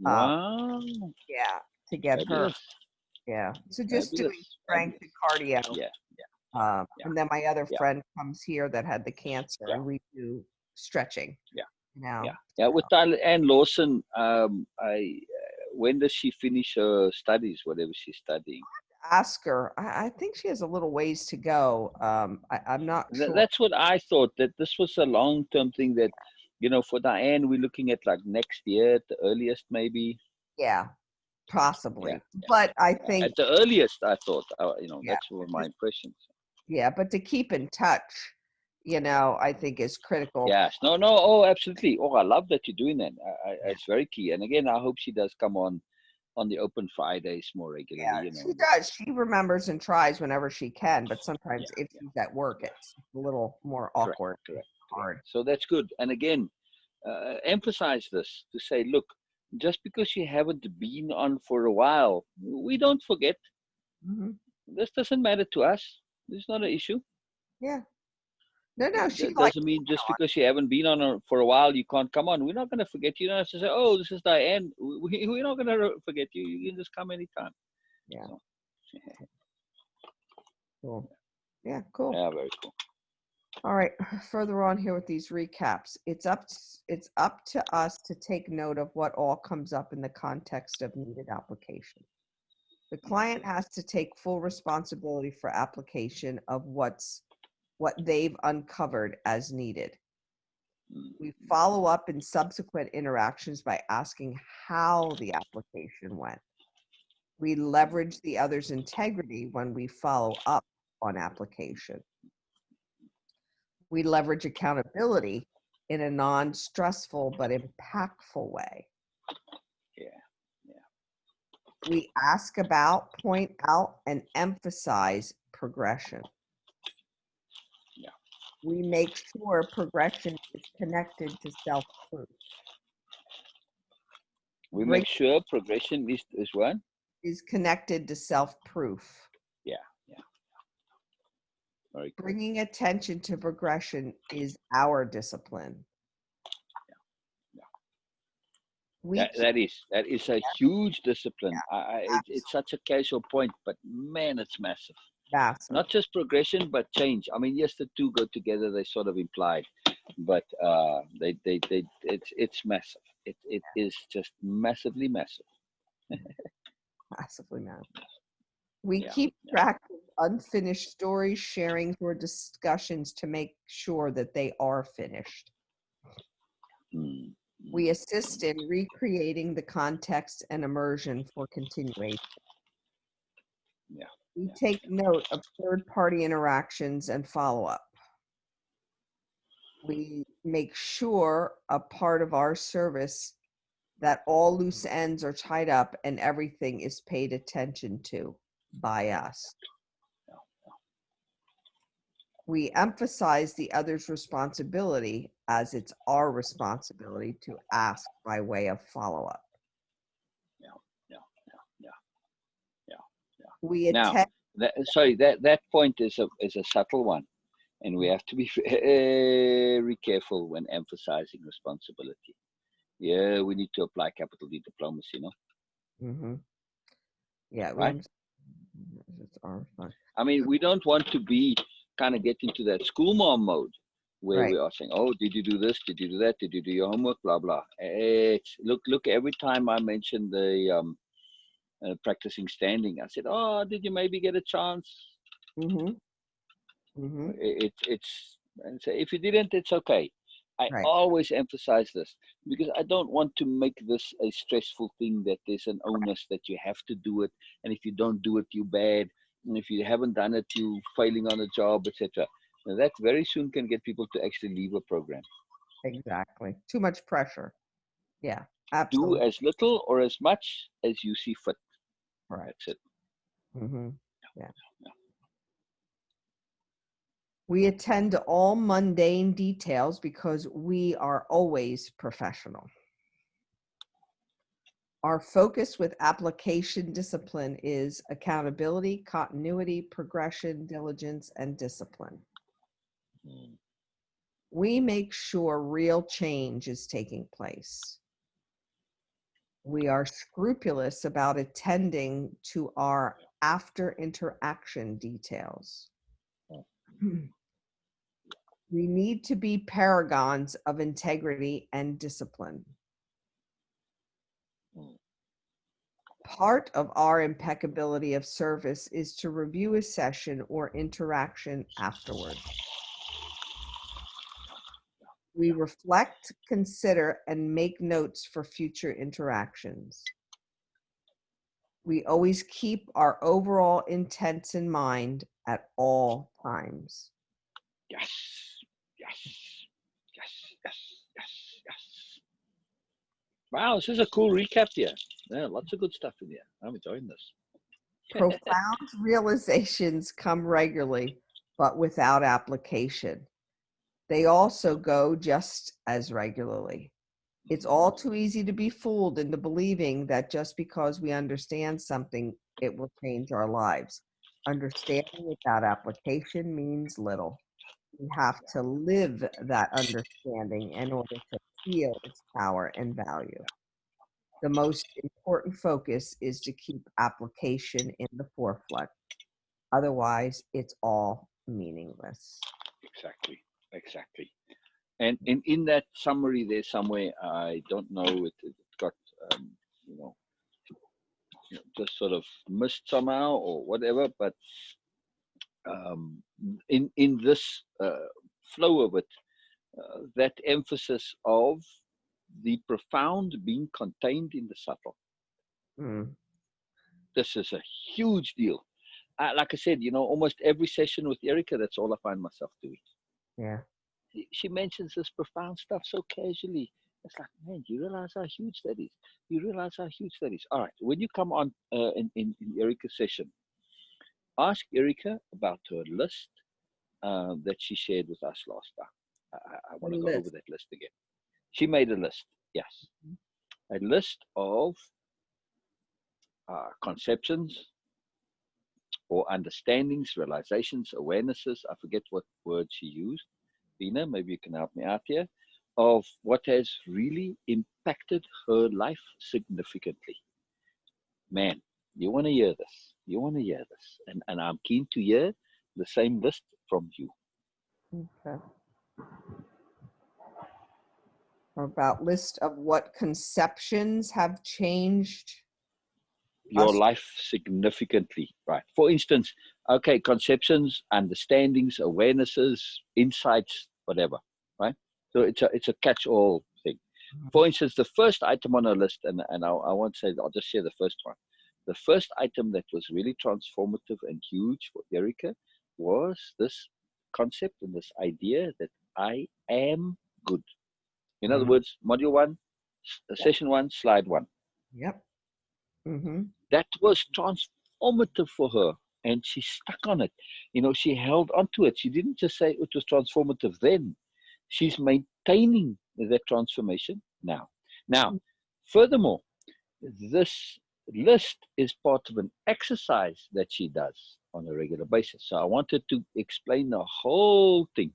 cool. Wow. Yeah, to get her. Fabulous. Yeah. So just Fabulous. doing strength Fabulous. and cardio. Yeah. Yeah. And then my other Yeah. friend comes here that had the cancer, Yeah. and we do stretching. Yeah. Now, Yeah. Yeah. With Anne Lawson, when does she finish her studies, whatever she's studying? ask her. I think she has a little ways to go. I'm not sure. That's what I thought, that this was a long-term thing that, for Diane, we're looking at like next year at the earliest, maybe. Yeah, possibly. Yeah. But I think, At the earliest, I thought, yeah, that's what my impressions. yeah, but to keep in touch, I think is critical. Yes. No, no. Oh, absolutely. Oh, I love that you're doing that. It's very key. And again, I hope she does come on the open Fridays more regularly, Yeah, you she know, does. because She remembers and tries whenever she can, but sometimes yeah, if yeah, she's at work, it's a little more correct, awkward, correct, correct. hard. So that's good. And again, emphasize this to say, look, just because you haven't been on for a while, we don't forget. Hmm. This doesn't matter to us. It's not an issue. Yeah. No, she That likes doesn't mean just because you haven't been on for a while, you can't come on. We're not going to forget you. You don't have to say, oh, this is Diane. We're not going to forget you. You can just come anytime. Yeah, So, cool. Yeah, cool. yeah, very cool. All right, further on here with these recaps, it's up to us to take note of what all comes up in the context of needed application. The client has to take full responsibility for application of what they've uncovered as needed. We follow up in subsequent interactions by asking how the application went. We leverage the other's integrity when we follow up on application. We leverage accountability in a non-stressful but impactful way. Yeah, yeah. We ask about, point out, and emphasize progression. Yeah. We make sure progression is connected to self-proof. We Bring make sure progression is what? is connected to self-proof. Yeah, yeah. Very cool. Bringing attention to progression is our discipline. Yeah. We That is a huge discipline. It's absolutely such a casual point, but man, it's massive. massive. Not just progression, but change. I mean, yes, the two go together. They sort of implied, but it's massive. It is just massively massive. Massively massive. We Yeah, keep yeah. track of unfinished stories, sharings, or discussions to make sure that they are finished. Mm, We assist in recreating the context and immersion for continuation. yeah, We yeah, take note of third-party interactions and follow-up. We make sure a part of our service that all loose ends are tied up and everything is paid attention to by us. We emphasize the other's responsibility as it's our responsibility to ask by way of follow-up. yeah, yeah, yeah, yeah, yeah. We Now, attend, that point is a subtle one, and we have to be very careful when emphasizing responsibility. Yeah, we need to apply capital D diplomacy, no? mhm, yeah, Right? it's our response. I mean, we don't want to be kind of get into that school mom mode where Right, we are saying, "Oh, did you do this? Did you do that? Did you do your homework?" Blah blah. Look. Every time I mention the practicing standing, I said, "Oh, did you maybe get a chance?" mm-hmm, mm-hmm, It's and say if you didn't, it's okay. I right, always emphasize this because I don't want to make this a stressful thing that there's an onus that you have to do it, and if you don't do it, you bad, and if you haven't done it, you failing on a job, etc. That very soon can get people to actually leave a program. exactly. Too much pressure. Yeah, Do absolutely. as little or as much as you see fit. That's Correct. it. Mm-hmm. Yeah. Yeah. We attend to all mundane details because we are always professional. Our focus with application discipline is accountability, continuity, progression, diligence, and discipline. Mm. We make sure real change is taking place. We are scrupulous about attending to our after interaction details. We need to be paragons of integrity and discipline. Mm. Part of our impeccability of service is to review a session or interaction afterward. We reflect, consider, and make notes for future interactions. We always keep our overall intents in mind at all times. Yes. Yes. Yes. Yes. Yes. Yes. Wow, this is a cool recap here. Yeah, lots of good stuff in here. I'm enjoying this. Profound realizations come regularly, but without application. They also go just as regularly. It's all too easy to be fooled into believing that just because we understand something, it will change our lives. Understanding without application means little. We have to live that understanding in order to feel its power and value. The most important focus is to keep application in the forefront. Otherwise, it's all meaningless. Exactly. Exactly. And in that summary there somewhere, I don't know, it got, um, you know, just sort of missed somehow or whatever, but in this flow of it, that emphasis of the profound being contained in the subtle. Mm, This is a huge deal. Like I said, almost every session with Erica, that's all I find myself doing. yeah. She mentions this profound stuff so casually. It's like, man, you realize how huge that is. You realize how huge that is. All right, when you come on in Erica's session, ask Erica about her list that she shared with us last time. I A want to go over list. that list again. She made a list, yes, a list of conceptions or understandings, realizations, awarenesses. I forget what word she used. Beena, maybe you can help me out here, of what has really impacted her life significantly. Man, you want to hear this. You want to hear this. And I'm keen to hear the same list from you. Okay. About list of what conceptions have changed Your us. life significantly, right? For instance, okay, conceptions, understandings, awarenesses, insights, whatever, right? So it's a catch-all thing. For instance, the first item on our list, and I won't say, I'll just share the first one. The first item that was really transformative and huge for Erica was this concept and this idea that I am good. In other Mm, words, module one, session one, slide one. yep. Mm-hmm. That was transformative for her, and she stuck on it. She held onto it. She didn't just say it was transformative then. She's maintaining that transformation now. Now, furthermore, this list is part of an exercise that she does on a regular basis. So I wanted to explain the whole thing.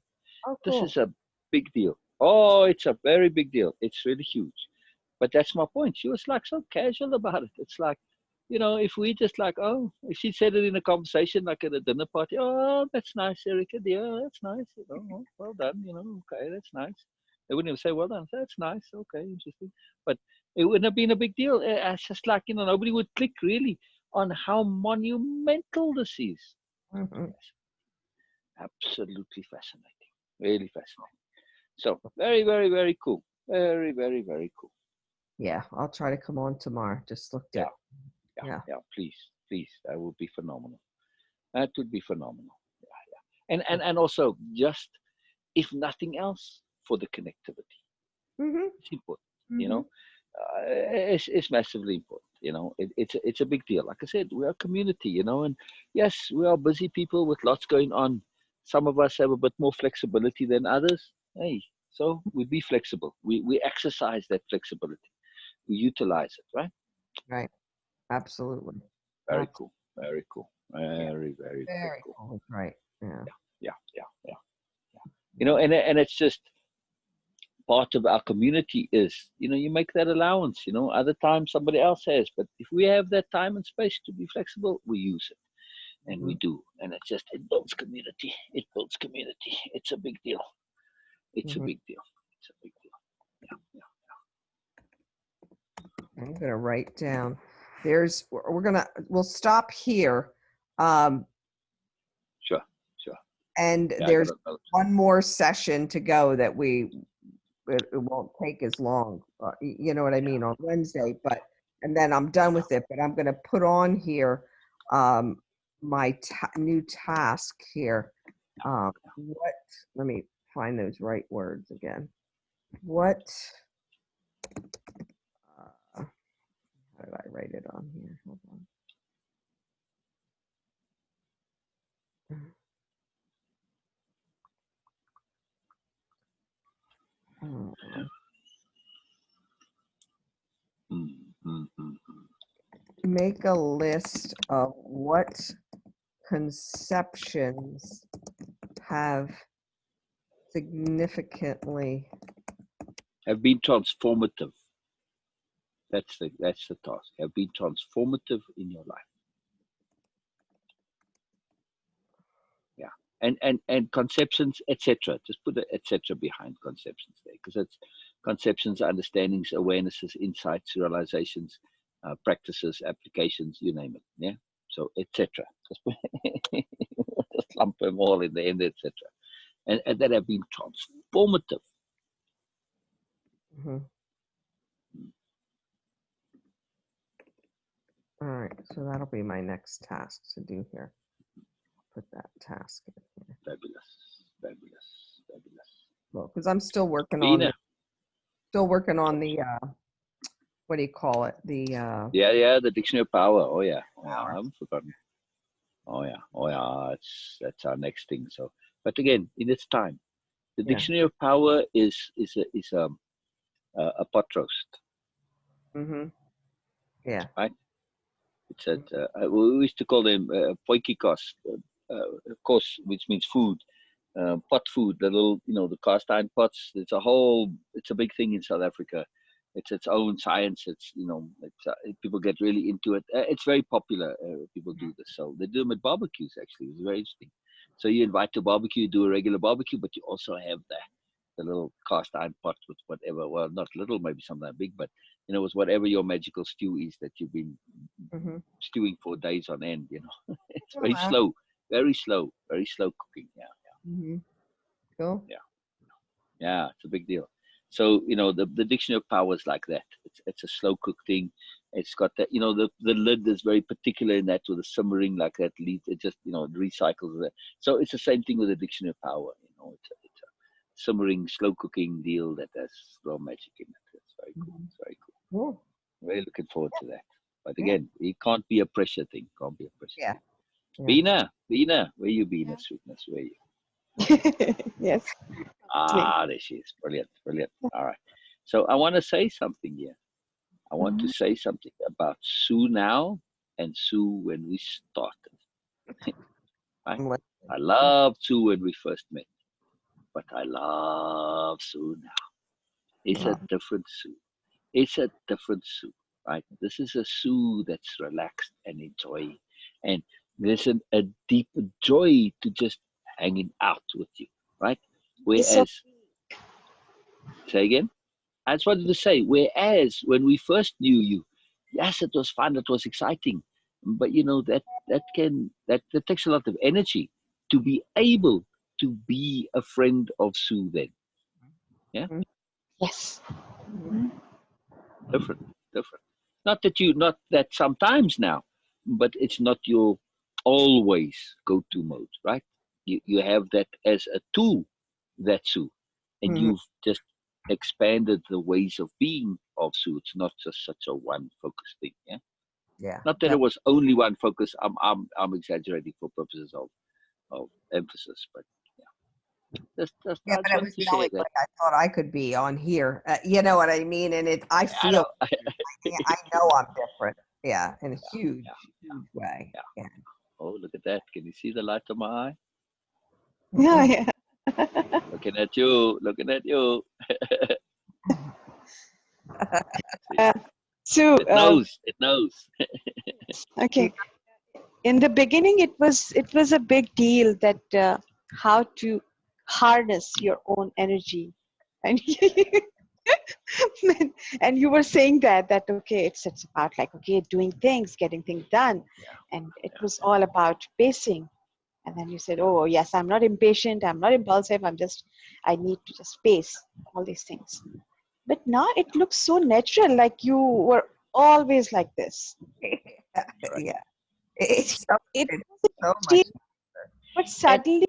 Oh, This cool. is a big deal. Oh, it's a very big deal. It's really huge. But that's my point. She was like so casual about it. It's like, if we just like, oh, if she said it in a conversation, like at a dinner party, oh, that's nice, Erica, dear, that's nice. Oh, well done, okay, that's nice. They wouldn't even say, well done. That's nice, okay, interesting. But it wouldn't have been a big deal. It's just like, nobody would click really on how monumental this is. Mm-hmm. Absolutely fascinating. Really fascinating. So very, very, very cool. Very, very, very cool. Yeah, I'll try to come on tomorrow. Just looked Yeah. at. Yeah. Yeah, please, please, that would be phenomenal. That would be phenomenal. And also, just if nothing else, for the connectivity. Mm-hmm. It's important, Mm-hmm. it's massively important. It's a big deal. Like I said, we are a community, and yes, we are busy people with lots going on. Some of us have a bit more flexibility than others. Hey, so we be flexible. We exercise that flexibility. We utilize it, right? Right. Absolutely. Very cool. Very cool. Yeah. Very, very, very Very cool. cool. Right. Yeah. Yeah. And it's just part of our community is, you make that allowance, other times somebody else has, but if we have that time and space to be flexible, we use it, and we do. And it builds community. It builds community. It's a big deal. It's a Mm-hmm. big deal. It's a big deal. Yeah. I'm gonna write down. We'll stop here. Sure. Sure. And Yeah, I got there's a note. one more session to go that it won't take as long. You know what I mean, on Wednesday, and then I'm done with it. But I'm going to put on here my new task here. Let me find those right words again. What? How did I write it on here? Hold on. Make a list of what conceptions have significantly Have been transformative. That's the task. Have been transformative in your life. Yeah. And conceptions, etc. Just put the etc. behind conceptions there, because it's conceptions, understandings, awarenesses, insights, realizations, practices, applications, you name it. Yeah. So etc. Just lump them all in the end, etc. And that have been transformative. Mm-hmm. All right, so that'll be my next task to do here. Put that task in here. Fabulous, fabulous, fabulous. Well, because I'm still working Beena. on the what do you call it? The Yeah, the dictionary of power. Oh yeah, I haven't forgotten. Oh yeah, that's our next thing. So, but again, in its time, the dictionary of power is a pot roast. Mm-hmm. Yeah. Right. It's we used to call them poikikos, of course, which means food, pot food. The little, the cast iron pots. It's a big thing in South Africa. It's its own science. It's people get really into it. It's very popular. People do this, so they do them at barbecues. Actually, it's very interesting. So you invite to barbecue, you do a regular barbecue, but you also have the little cast iron pot with whatever. Well, not little, maybe something big, but with whatever your magical stew is that you've been stewing for days on end. It's very slow, very slow cooking. Yeah. Mm-hmm. Cool. Yeah, it's a big deal. So the dictionary of power is like that. It's a slow cook thing. It's got that the lid is very particular in that, with the simmering like that lead. It just it recycles that. So it's the same thing with the dictionary of power. It's a simmering, slow cooking deal that has real magic in it. It's very cool. It's very cool. Cool. Very looking forward to that. But again, it can't be a pressure thing. Can't be a pressure. Yeah. Thing. Beena, where you been? Sweetness, where you? Yes. There she is. Brilliant. All right. So I want to say something here. I want to say something about Sue now and Sue when we started. Right? I loved Sue when we first met, but I love Sue now. It's a different Sue. It's a different Sue, right? This is a Sue that's relaxed and enjoying, and there's a deep joy to just hanging out with you, right? Whereas, say again. I just wanted to say, whereas when we first knew you, yes, it was fun, it was exciting, but that takes a lot of energy to be able to be a friend of Sue then. Yeah. Yes. Different. Not that sometimes now, but it's not your always go-to mode, right? You have that as a tool, that Sue, and you've just expanded the ways of being of Sue. It's not just such a one focus thing. Yeah. Yeah. Not that it was only one focus. I'm exaggerating for purposes of emphasis, but just but I it was the only way I thought I could be on here. You know what I mean? And I feel, I know I'm different. Yeah, in a huge way. Yeah. Oh, look at that! Can you see the light of my eye? Yeah. Looking at you. So it knows. okay. In the beginning, it was a big deal that how to harness your own energy, and and you were saying that okay, it's about like doing things, getting things done, and it was all about pacing. And then you said, oh yes, I'm not impatient, I'm not impulsive, I need to just pace all these things. But now it looks so natural, like you were always like this. Yeah. It's so It much. but suddenly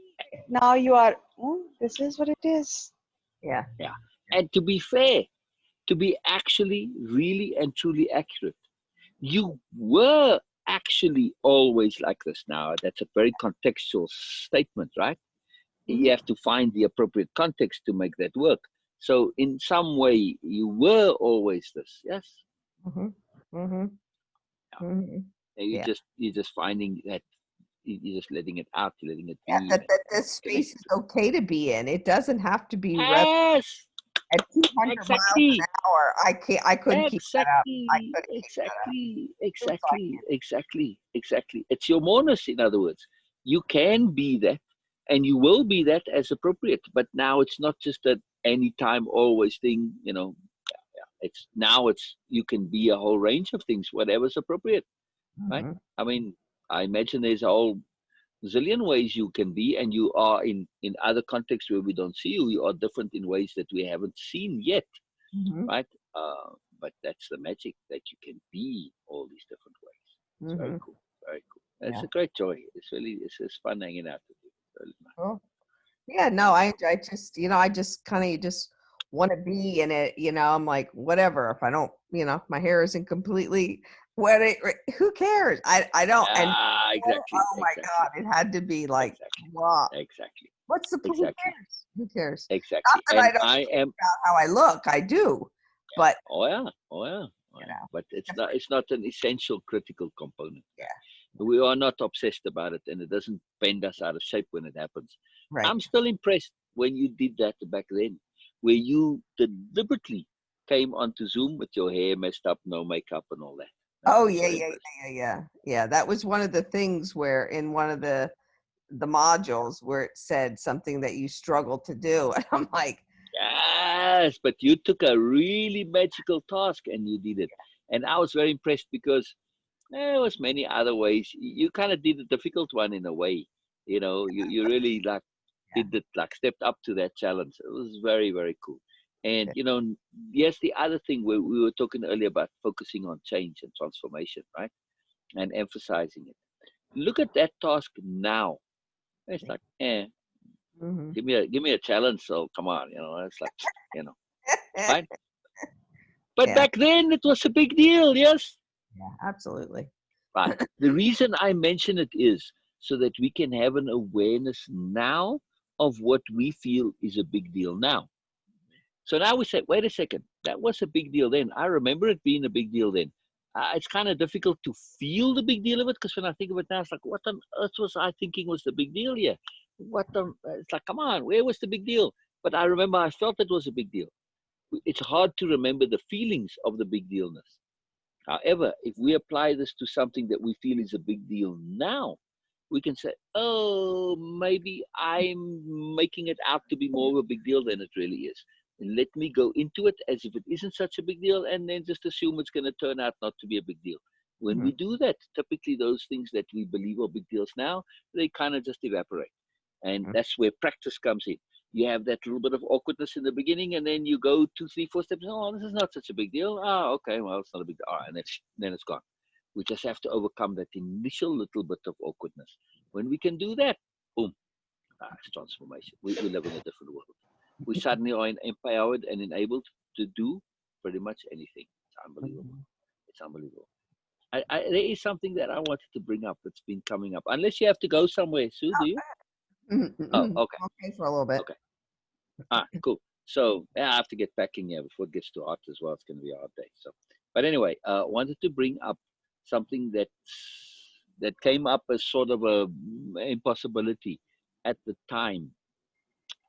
now you are, oh, this is what it is. Yeah. Yeah. And to be fair, to be actually really and truly accurate, you were actually always like this. Now, that's a very contextual statement, right? You Mhm. have to find the appropriate context to make that work. So, in some way, you were always this. Yes. Mhm. Mhm. Yeah. Mhm. And Yeah. you're just finding that you're just letting it out, you're letting it Yeah, be, that and that connect. space is okay to be in. It doesn't have to be Yes, at 200 miles an exactly. hour. I couldn't keep that up. I Exactly, couldn't keep that up. exactly, It was like, exactly, exactly, exactly. It's your moreness, in other words. You can be that, and you will be that as appropriate. But now it's not just that anytime, always thing. It's now it's you can be a whole range of things, whatever's appropriate, right? mhm. I mean, I imagine there's a whole zillion ways you can be, and you are in other contexts where we don't see you. You are different in ways that we haven't seen yet, Mhm. right? But that's the magic that you can be all these different ways. It's very Mhm. cool, very cool. It's Yeah. a great joy. It's fun hanging out with you. It's really nice. Cool. Yeah, no, I just, I just kind of just want to be in it, I'm like, whatever. If I don't, if my hair isn't completely wet, who cares? I don't, and Ah, exactly, oh my exactly, God, it had to be like, exactly, wow, exactly, what's the, who exactly, cares? Who cares? Not exactly. that I And don't I care am. about how I look, I do, Yeah. but, Oh yeah. Oh yeah. Oh yeah. But different. it's not an essential critical component. Yeah, We are not obsessed about it, and it doesn't bend us out of shape when it happens. I'm right. still impressed when you did that back then, where you deliberately came onto Zoom with your hair messed up, no makeup, and all that. Oh I'm yeah, very yeah, impressed. yeah, yeah, yeah. Yeah, that was one of the things where in one of the modules where it said something that you struggle to do. And I'm like, Yes, but you took a really magical task and you did it, and I was very impressed because there was many other ways. You kind of did the difficult one in a way. You really like yeah, did it, like stepped up to that challenge. It was very, very cool. And yeah. yes, the other thing we were talking earlier about focusing on change and transformation, right? And emphasizing it. Look at that task now. It's like, Hmm. give me a challenge. So come on, it's like, you know, right? But Yeah, back then it was a big deal, yes. yeah, absolutely. Right. The reason I mention it is so that we can have an awareness now of what we feel is a big deal now. So now we say, wait a second, that was a big deal then. I remember it being a big deal then. It's kind of difficult to feel the big deal of it because when I think of it now, it's like, what on earth was I thinking was the big deal here? It's like, come on, where was the big deal? But I remember I felt it was a big deal. It's hard to remember the feelings of the big dealness. However, if we apply this to something that we feel is a big deal now, we can say, oh, maybe I'm making it out to be more of a big deal than it really is. And let me go into it as if it isn't such a big deal and then just assume it's going to turn out not to be a big deal. When Mhm. we do that, typically those things that we believe are big deals now, they kind of just evaporate. And that's where practice comes in. You have that little bit of awkwardness in the beginning, and then you go 2, 3, 4 steps. Oh, this is not such a big deal. Oh, okay, well, it's not a big deal. Oh, and then it's gone. We just have to overcome that initial little bit of awkwardness. When we can do that, boom, it's transformation. We live in a different world. We suddenly are empowered and enabled to do pretty much anything. It's unbelievable. Mhm. It's unbelievable. There is something that I wanted to bring up that's been coming up. Unless you have to go somewhere, Sue, do you? Mhm. Oh, Mhm. okay. Okay, for a little bit. Okay. Cool. So yeah, I have to get packing here before it gets too hot as well. It's going to be a hot day. So, but anyway, wanted to bring up something that came up as sort of a impossibility at the time,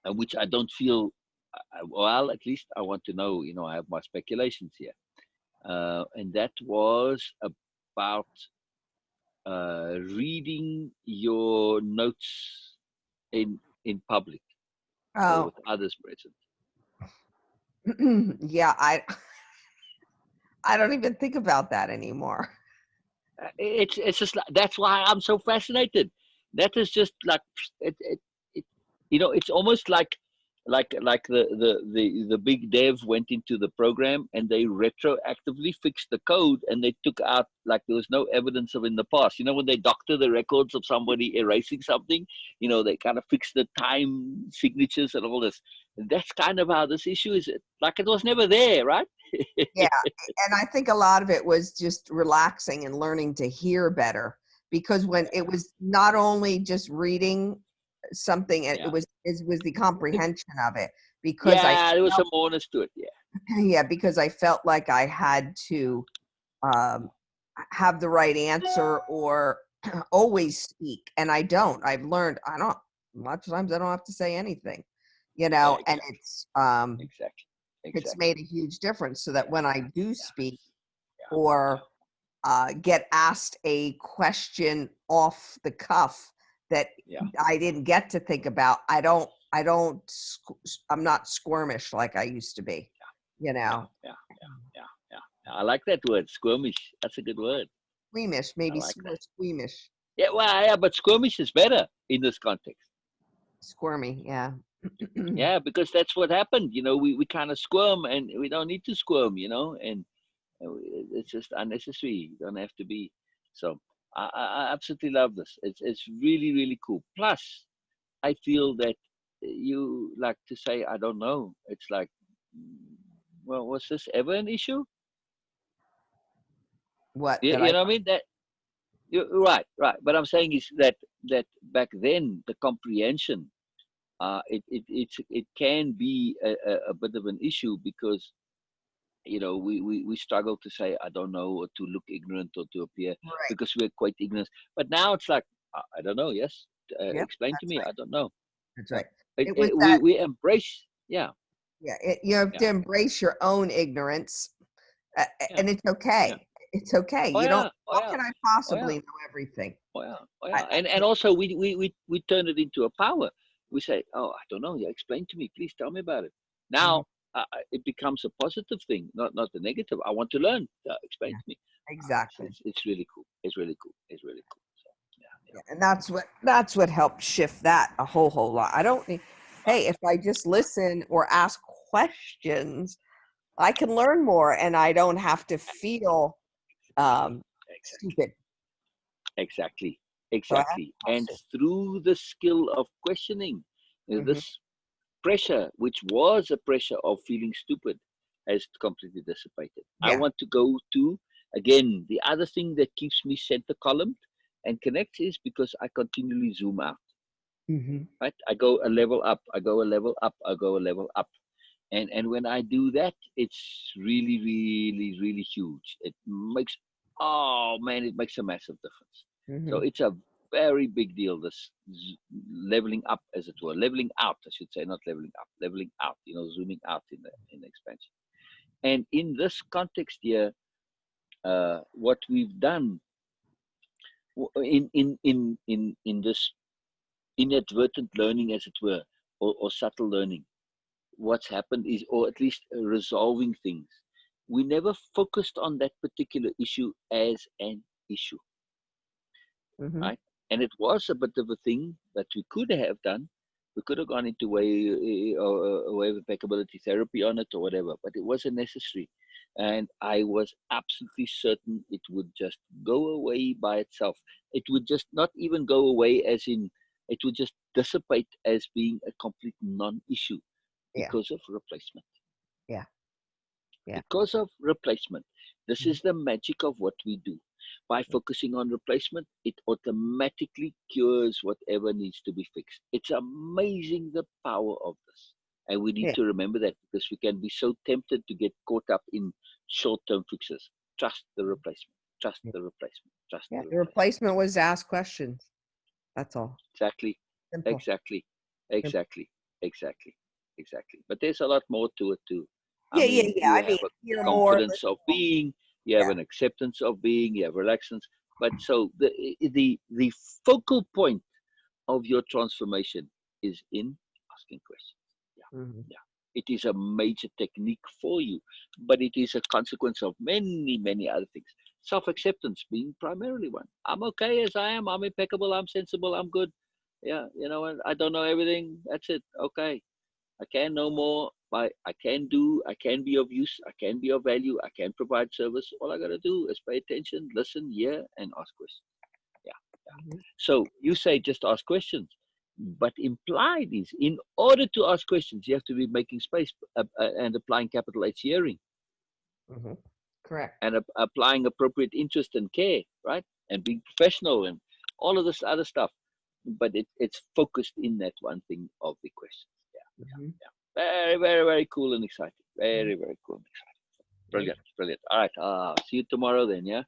which I don't feel. Well, at least I want to know. I have my speculations here, and that was about reading your notes in public or Oh, with others present. yeah, I don't even think about that anymore. It's just like, that's why I'm so fascinated. That is just like it, it, it it's almost like the big dev went into the program and they retroactively fixed the code, and they took out, like, there was no evidence of in the past. You know, when they doctor the records of somebody erasing something, you know, they kind of fix the time signatures and all this. And that's kind of how this issue is. Like, it was never there, right? Yeah, and I think a lot of it was just relaxing and learning to hear better, because when it was not only just reading something, Yeah. it was the comprehension of it, because Yeah, there was some onus to it. Yeah. because I felt like I had to um, have the right answer or always speak, and I don't. I've learned I don't. Lots of times I don't have to say anything, you know, Yeah, and exactly. it's Exactly. made a huge difference, so that when I do speak Yeah. or get asked a question off the cuff that Yeah. I didn't get to think about, I'm not squirmish like I used to be, you know. Yeah. Yeah. I like that word, squirmish. That's a good word. Squeamish, I maybe like more that. squeamish. Yeah, well, yeah, but squirmish is better in this context. Squirmy, yeah. Yeah, because that's what happened. You know, we kind of squirm, and we don't need to squirm, you know, and it's just unnecessary. You don't have to be. So I absolutely love this. It's really, really cool. Plus, I feel that you like to say, I don't know. It's like, well, was this ever an issue? What You, that you I know what I mean? That you're right, right. But I'm saying is that back then the comprehension, it can be a bit of an issue, because you know we struggle to say I don't know, or to look ignorant, or to appear, right. because we're quite ignorant. But now it's like, I don't know. Yes, Yep, explain to that's me. right. I don't know. That's Yeah, right. It was that, we embrace. Yeah, yeah, you have yeah, to embrace your own ignorance, yeah, and it's yeah. okay. It's okay. Oh You don't, yeah, oh how yeah, can I oh possibly yeah. know everything? Oh yeah, oh I, yeah, and also we turn it into a power. We say, oh, I don't know. Yeah, explain to me, please. Tell me about it. Mhm. Now it becomes a positive thing, not the negative. I want to learn. Explain Yeah, to me. exactly. It's really cool. It's really cool. It's really cool. So yeah, Yeah, and that's what helped shift that a whole lot. I don't need, hey, if I just listen or ask questions, I can learn more, and I don't have to feel um, exactly, stupid. exactly, So I have exactly. And questions. through the skill of questioning, Hmm. this pressure, which was a pressure of feeling stupid, has completely dissipated. I Yeah. want to go to, again, the other thing that keeps me center columned and connects is because I continually zoom out. Hmm. Right? I go a level up, I go a level up, I go a level up. And when I do that, it's really, really, really huge. It makes, oh man, it makes a massive difference. So Hmm. it's a very big deal, this leveling up, as it were, leveling out, I should say, not leveling up, leveling out, you know, zooming out in the expansion. And in this context here, what we've done in this inadvertent learning, as it were, or subtle learning, what's happened is, or at least resolving things, we never focused on that particular issue as an issue, Hmm. right? And it was a bit of a thing that we could have done. We could have gone into a way of impeccability therapy on it or whatever, but it wasn't necessary. And I was absolutely certain it would just go away by itself. It would just not even go away, as in, it would just dissipate as being a complete non-issue Yeah. because of replacement. Yeah. Yeah. Because of replacement. This Mhm. is the magic of what we do. By focusing on replacement, it automatically cures whatever needs to be fixed. It's amazing the power of this. And we need Yeah. to remember that, because we can be so tempted to get caught up in short term fixes. Trust the replacement, trust Yeah. the replacement, trust Yeah. the The replacement. replacement was to ask questions. That's all. Exactly, Simple. exactly, Simple. exactly, exactly, exactly. But there's a lot more to it too. I Yeah. Yeah. mean, Yeah. you I have mean, a hear more. confidence of being, you have Yeah. an acceptance of being, you have relaxance. But so the focal point of your transformation is in asking questions. Yeah, Hmm. yeah. It is a major technique for you, but it is a consequence of many, many other things. Self acceptance being primarily one. I'm okay as I am. I'm impeccable. I'm sensible. I'm good. Yeah, you know, and I don't know everything. That's it. Okay. I can know more. I can do. I can be of use. I can be of value. I can provide service. All I got to do is pay attention, listen, hear, and ask questions. Yeah. Mhm. So you say just ask questions, but implied is in order to ask questions, you have to be making space and applying capital H hearing Mhm. Correct. and applying appropriate interest and care, right? And being professional and all of this other stuff. But it's focused in that one thing of the questions. Yeah, Mhm. yeah. Very, very, very cool and exciting. Very, Mhm. very cool and exciting. Brilliant, brilliant. All right. See you tomorrow then, yeah?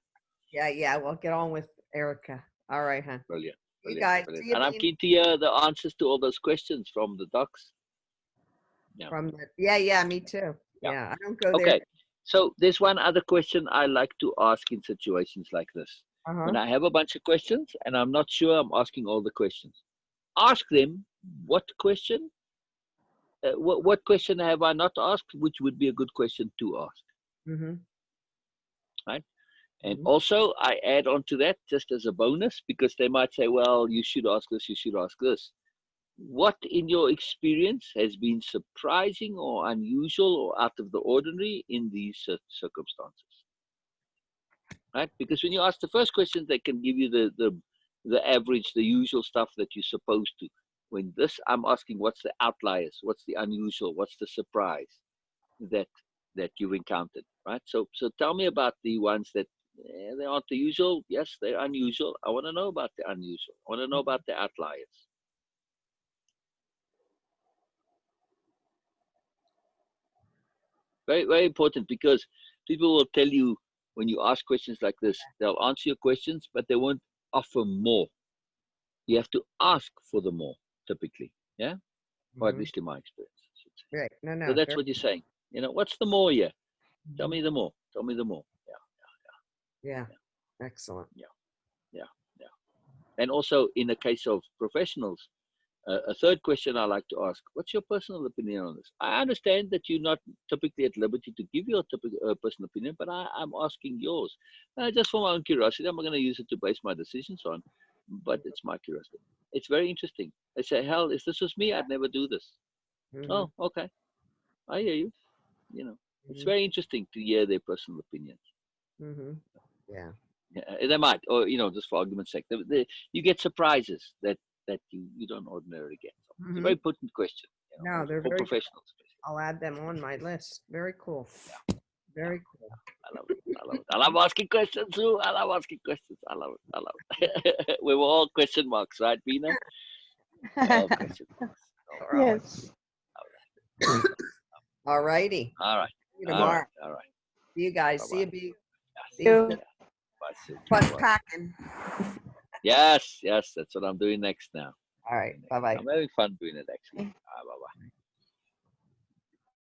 Yeah, yeah. We'll get on with Erica. All right, huh? Brilliant, You brilliant, guys, brilliant. see you, And I'm Beena. keen to hear the answers to all those questions from the docs. Yeah. From the, yeah, yeah, me too. Yeah. Yeah, I don't go there. Okay. So there's one other question I like to ask in situations like this. Uh-huh. When I have a bunch of questions and I'm not sure I'm asking all the questions, ask them what question, what question have I not asked, which would be a good question to ask, Mm-hmm. right? And Mhm. also I add on to that just as a bonus, because they might say, well, you should ask this, you should ask this. What in your experience has been surprising or unusual or out of the ordinary in these circumstances? Right? Because when you ask the first question, they can give you the average, the usual stuff that you're supposed to. When this, I'm asking, what's the outliers? What's the unusual? What's the surprise that you've encountered? Right. So tell me about the ones that they aren't the usual. Yes, they're unusual. I want to know about the unusual. I want to know about the outliers. Very, very important, because people will tell you when you ask questions like this, they'll answer your questions, but they won't offer more. You have to ask for the more, typically. Yeah. Or at Mhm. least in my experience, I should say. Right. No, So no. that's what you're saying. What's the more here? Tell Mhm. me the more. Tell me the more. Yeah. Yeah. Yeah. Excellent. Yeah. Yeah. Yeah. And also, in the case of professionals, a third question I like to ask: what's your personal opinion on this? I understand that you're not typically at liberty to give your typical personal opinion, but I'm asking yours, just for my own curiosity. I'm not going to use it to base my decisions on, but it's my curiosity. It's very interesting. I say, hell, if this was me, I'd never do this. Mm-hmm. Oh, okay, I hear you. It's Mm-hmm. very interesting to hear their personal opinions. Mm-hmm. Yeah. Yeah, they might, or just for argument's sake, you get surprises that you don't ordinarily get. So it's a Mm-hmm. very potent question, No, they're for very good. professionals. I'll add them on my list. Very cool. Yeah, yeah, Very cool. I love it. I love it. I love asking questions too. I love asking questions. I love it. I love it. We were all question marks, right, Beena? All question marks. No All problem. right. Yes. All righty. All right. See you All tomorrow. right. All right. See you guys. Bye See you, bye. B. Yes. See you. You. Yeah. Bye, Sue. Fun Bye. packing. Yes. Yes. That's what I'm doing next now. All right. Bye bye. I'm having fun doing it actually. Bye bye.